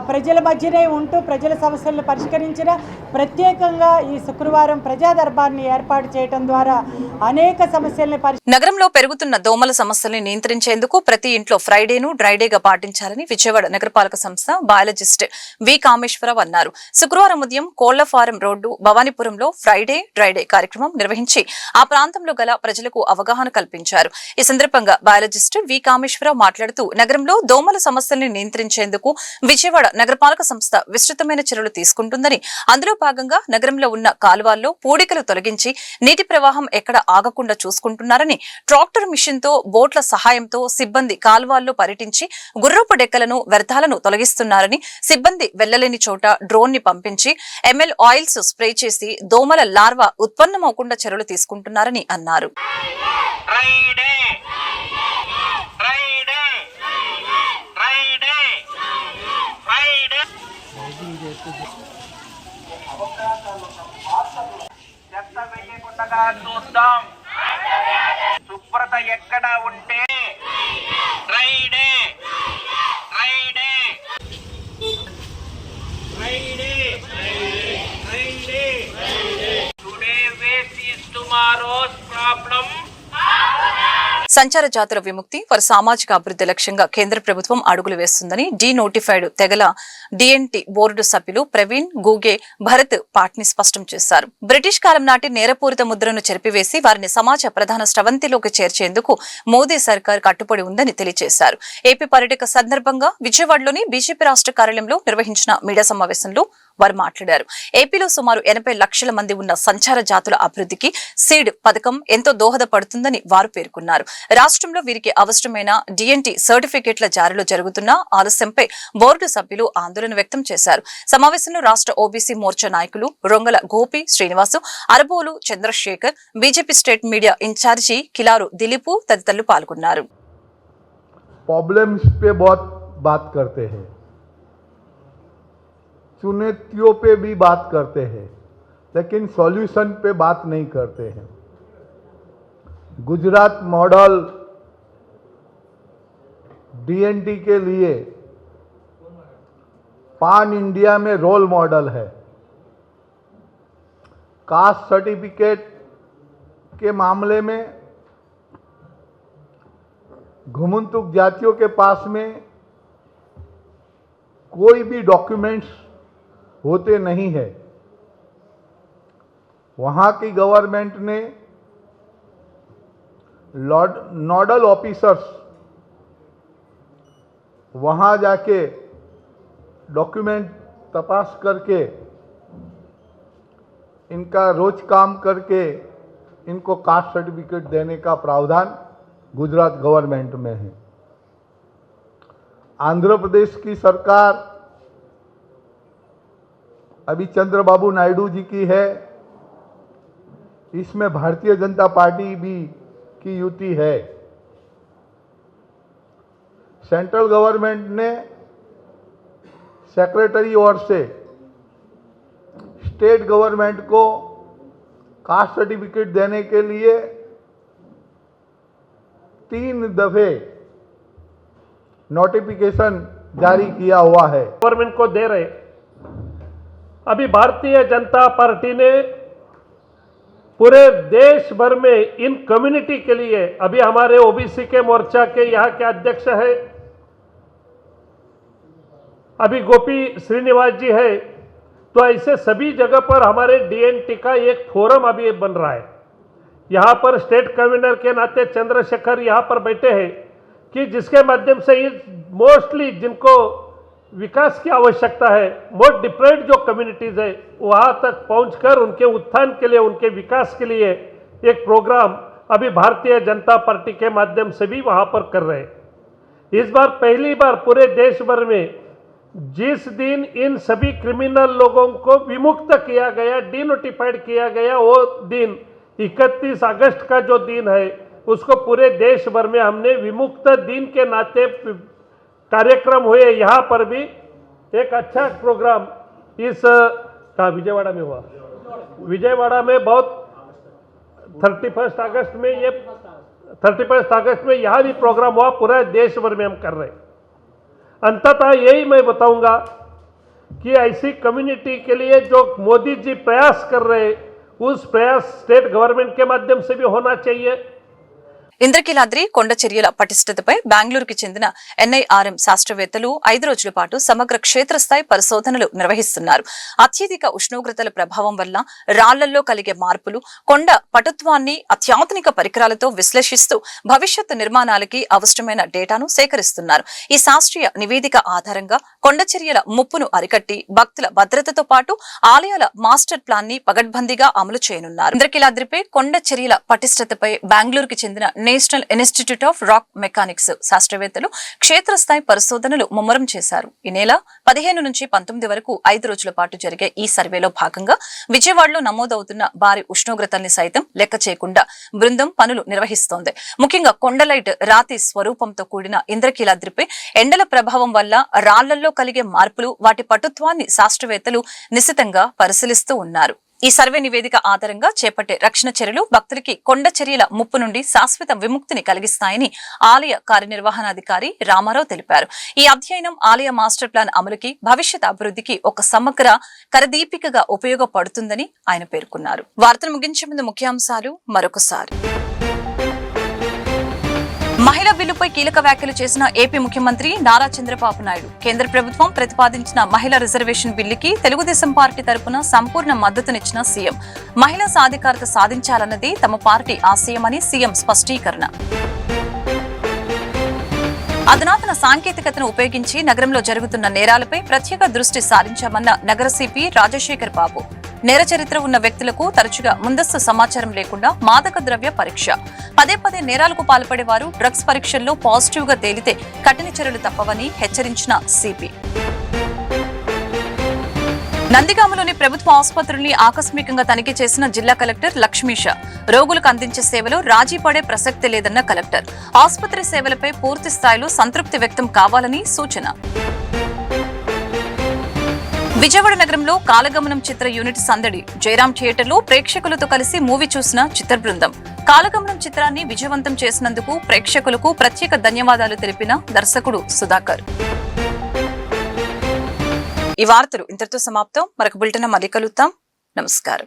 ప్రజల మధ్యనే ఉంటూ ప్రజల సమస్యలను పరిష్కరించిన, ప్రత్యేకంగా ఈ శుక్రవారం ప్రజా దర్బార్ని ఏర్పాటు చేయడం ద్వారా అనేక సమస్యలను నగరంలో పెరుగుతున్న దోమల సమస్యల్ని నియంత్రించేందుకు ప్రతి ఇంట్లో ఫ్రైడేను డ్రైడేగా పాటించాలని విజయవాడ నగరపాలక సంస్థ బయాలజిస్ట్ వి కామేశ్వరరావు అన్నారు. శుక్రవారం ఉదయం కోళ్ల ఫారం రోడ్డు భవానీపురంలో ఫ్రైడే డ్రైడే కార్యక్రమం నిర్వహించి ఆ ప్రాంతంలో గల ప్రజలకు అవగాహన కల్పించారు. ఈ సందర్భంగా బయాలజిస్ట్ వి కామేశ్వరరావు మాట్లాడుతూ నగరంలో దోమల సమస్యల్ని నియంత్రించేందుకు విజయవాడ నగరపాలక సంస్థ విస్తృతమైన చర్యలు తీసుకుంటుందని, అందులో భాగంగా నగరంలో ఉన్న కాలువల్లో పూడికలు తొలగించి నీటి ప్రవాహం ఎక్కడ ఆగకుండా చూసుకుంటున్నారని, ట్రాక్టర్ మిషన్ తో బోట్ల సహాయంతో సిబ్బంది కాలువల్లో పర్యటించి గుర్రపు డెక్కలను వ్యర్థాలను తొలగిస్తున్నారని, సిబ్బంది వెళ్లలేని చోట డ్రోన్ ని పంపించి ఎంఎల్ ఆయిల్స్ స్ప్రే చేసి దోమల లార్వా ఉత్పన్నమవకుండా చర్యలు తీసుకుంటున్నారని అన్నారు. చూద్దాం శుభ్రత ఎక్కడ ఉంటే రైడే రైడే రైడే రైడే today waste is tomorrow's problem. సంచార జాతుల విముక్తి వారి సామాజిక అభివృద్ధి లక్ష్యంగా కేంద్ర ప్రభుత్వం అడుగులు వేస్తుందని డీనోటిఫైడ్ తెగల డిఎన్టీ బోర్డు సభ్యులు ప్రవీణ్ గూగే భరత్ పాట్ని స్పష్టం చేశారు. బ్రిటిష్ కాలం నాటి నేరపూరిత ముద్రను చెరిపివేసి వారిని సమాజ ప్రధాన స్రవంతిలోకి చేర్చేందుకు మోదీ సర్కార్ కట్టుబడి ఉందని తెలియజేశారు. ఏపీ పర్యటన సందర్భంగా విజయవాడలోని బీజేపీ రాష్ట్ర కార్యాలయంలో నిర్వహించిన మీడియా సమావేశంలో వారు మాట్లాడారు. ఏపీలో సుమారు 80 లక్షల మంది ఉన్న సంచార జాతుల అభివృద్ధికి సీడ్ పథకం ఎంతో దోహదపడుతుందని వారు పేర్కొన్నారు. రాష్ట్రంలో వీరికి అవసరమైన డిఎన్టీ సర్టిఫికెట్ల జారీలో జరుగుతున్న ఆలస్యంపై బోర్డు సభ్యులు ఆందోళన వ్యక్తం చేశారు. సమావేశంలో రాష్ట్ర ఓబీసీ మోర్చా నాయకులు Rongala Gopi Srinivasu, Arabolu Chandrasekhar, BJP state media incharge Kilaru Dileep తదితరులు పాల్గొన్నారు. प्रॉब्लम्स पे बहुत बात करते हैं, चुनौतियों पे भी बात करते हैं, लेकिन सॉल्यूशन पे बात नहीं करते हैं. गुजरात मॉडल डीएनटी के लिए पान इंडिया में रोल मॉडल है. कास्ट सर्टिफिकेट के मामले में घुमंतुक जातियों के पास में कोई भी डॉक्यूमेंट्स होते नहीं है. वहाँ की गवर्नमेंट ने नोडल ऑफिसर्स वहाँ जाके डॉक्यूमेंट तपास करके इनका रोज काम करके इनको कास्ट सर्टिफिकेट देने का प्रावधान गुजरात गवर्नमेंट में है. आंध्र प्रदेश की सरकार अभी चंद्रबाबू नायडू जी की है, इसमें भारतीय जनता पार्टी भी की युति है. सेंट्रल गवर्नमेंट ने सेक्रेटरी ओर से स्टेट गवर्नमेंट को कास्ट सर्टिफिकेट देने के लिए 3 दफे नोटिफिकेशन जारी किया हुआ है. गवर्नमेंट को दे रहे. अभी भारतीय जनता पार्टी ने पूरे देश भर में इन कम्युनिटी के लिए, अभी हमारे ओबीसी के मोर्चा के यहाँ के अध्यक्ष है, अभी गोपी श्रीनिवास जी है, तो ऐसे सभी जगह पर हमारे डीएनटी का एक फोरम अभी बन रहा है. यहाँ पर स्टेट कन्वीनर के नाते चंद्रशेखर यहाँ पर बैठे हैं कि जिसके माध्यम से मोस्टली जिनको विकास की आवश्यकता है, मोस्ट डिप्राइव्ड जो कम्युनिटीज़ है, वहाँ तक पहुँचकर उनके उत्थान के लिए, उनके विकास के लिए एक प्रोग्राम अभी भारतीय जनता पार्टी के माध्यम से भी वहाँ पर कर रहे हैं. इस बार पहली बार पूरे देश भर में जिस दिन इन सभी क्रिमिनल लोगों को विमुक्त किया गया, डिनोटिफाइड किया गया, वो दिन 31 अगस्त का जो दिन है, उसको पूरे देश भर में हमने विमुक्त दिन के नाते कार्यक्रम हुए. यहाँ पर भी एक अच्छा प्रोग्राम इस विजयवाड़ा में हुआ. विजयवाड़ा में बहुत 31 अगस्त में यहाँ भी प्रोग्राम हुआ. पूरा देश भर में हम कर रहे हैं. अंततः यही मैं बताऊंगा कि ऐसी कम्युनिटी के लिए जो मोदी जी प्रयास कर रहे हैं, उस प्रयास स्टेट गवर्नमेंट के माध्यम से भी होना चाहिए. ఇంద్రకీలాద్రి కొండ చర్యల పటిష్టతపై బెంగళూరుకి చెందిన ఎన్ఐఆర్ఎం శాస్త్రవేత్తలు 5 రోజుల పాటు సమగ్ర క్షేత్రస్థాయి పరిశోధనలు నిర్వహిస్తున్నారు. అత్యధిక ఉష్ణోగ్రతల ప్రభావం వల్ల రాళ్లల్లో కలిగే మార్పులు, కొండ పటుత్వాన్ని అత్యాధునిక పరికరాలతో విశ్లేషిస్తూ భవిష్యత్తు నిర్మాణాలకి అవసరమైన డేటాను సేకరిస్తున్నారు. ఈ శాస్త్రీయ నివేదిక ఆధారంగా కొండ చర్యల ముప్పును అరికట్టి భక్తుల భద్రతతో పాటు ఆలయాల మాస్టర్ ప్లాన్ ని పగడ్బందీగా అమలు చేయనున్నారు. ఇంద్రకీలాద్రిపై కొండ చర్యల పటిష్టతపై బెంగళూరుకి చెందిన national institute of rock mechanics శాస్త్రవేత్తలు క్షేత్రస్థాయి పరిశోధనలు ముమ్మరం చేశారు. ఈ నెల 15 నుంచి 19 వరకు 5 రోజుల పాటు జరిగే ఈ సర్వేలో భాగంగా విజయవాడలో నమోదవుతున్న భారీ ఉష్ణోగ్రతల్ని సైతం లెక్క చేయకుండా బృందం పనులు నిర్వహిస్తోంది. ముఖ్యంగా కొండలైట్ రాతి స్వరూపంతో కూడిన ఇంద్రకీలాద్రిపై ఎండల ప్రభావం వల్ల రాళ్లల్లో కలిగే మార్పులు, వాటి పటుత్వాన్ని శాస్త్రవేత్తలు నిశితంగా పరిశీలిస్తూ ఉన్నారు. ఈ సర్వే నివేదిక ఆధారంగా చేపట్టే రక్షణ చర్యలు భక్తులకి కొండ చర్యల ముప్పు నుండి శాశ్వత విముక్తిని కలిగిస్తాయని ఆలయ కార్యనిర్వహణాధికారి రామారావు తెలిపారు. ఈ అధ్యయనం ఆలయ మాస్టర్ ప్లాన్ అమలుకి, భవిష్యత్ అభివృద్ధికి ఒక సమగ్ర కరదీపికగా ఉపయోగపడుతుందని ఆయన పేర్కొన్నారు. వార్తలు ముగించే ముందు ముఖ్యాంశాలు మరొకసారి. మహిళా బిల్లుపై కీలక వ్యాఖ్యలు చేసిన ఏపీ ముఖ్యమంత్రి నారా చంద్రబాబు నాయుడు. కేంద్ర ప్రభుత్వం ప్రతిపాదించిన మహిళా రిజర్వేషన్ బిల్లుకి తెలుగుదేశం పార్టీ తరపున సంపూర్ణ మద్దతునిచ్చిన సీఎం. మహిళా సాధికారత సాధించాలన్నది తమ పార్టీ ఆశయమని సీఎం స్పష్టీకరణ. అధునాతన సాంకేతికతను ఉపయోగించి నగరంలో జరుగుతున్న నేరాలపై ప్రత్యేక దృష్టి సారించామన్న నగర సిపి రాజశేఖర్ బాబు. నేర చరిత్ర ఉన్న వ్యక్తులకు తరచుగా ముందస్తు సమాచారం లేకుండా మాదక ద్రవ్య పరీక్ష, పదే పదే నేరాలకు పాల్పడేవారు డ్రగ్స్ పరీక్షల్లో పాజిటివ్ గా తేలితే కఠిన చర్యలు తప్పవని హెచ్చరించిన సిపి. నందిగామలోని ప్రభుత్వ ఆసుపత్రుల్ని ఆకస్మికంగా తనిఖీ చేసిన జిల్లా కలెక్టర్ లక్ష్మీష. రోగులకు అందించే సేవలో రాజీ పడే ప్రసక్తి లేదన్న కలెక్టర్. ఆసుపత్రి సేవలపై పూర్తి స్థాయిలో సంతృప్తి వ్యక్తం కావాలని సూచన. విజయవాడ నగరంలో కాలగమనం చిత్ర యూనిట్ సందడి. జయరాం థియేటర్లో ప్రేక్షకులతో కలిసి మూవీ చూసిన చిత్ర బృందం. కాలగమనం చిత్రాన్ని విజయవంతం చేసినందుకు ప్రేక్షకులకు ప్రత్యేక ధన్యవాదాలు తెలిపిన దర్శకుడు సుధాకర్. ఈ వార్తలు ఇంతటితో సమాప్తం. మరొక బులెటిన్ మళ్ళీ కలుద్దాం. నమస్కారం.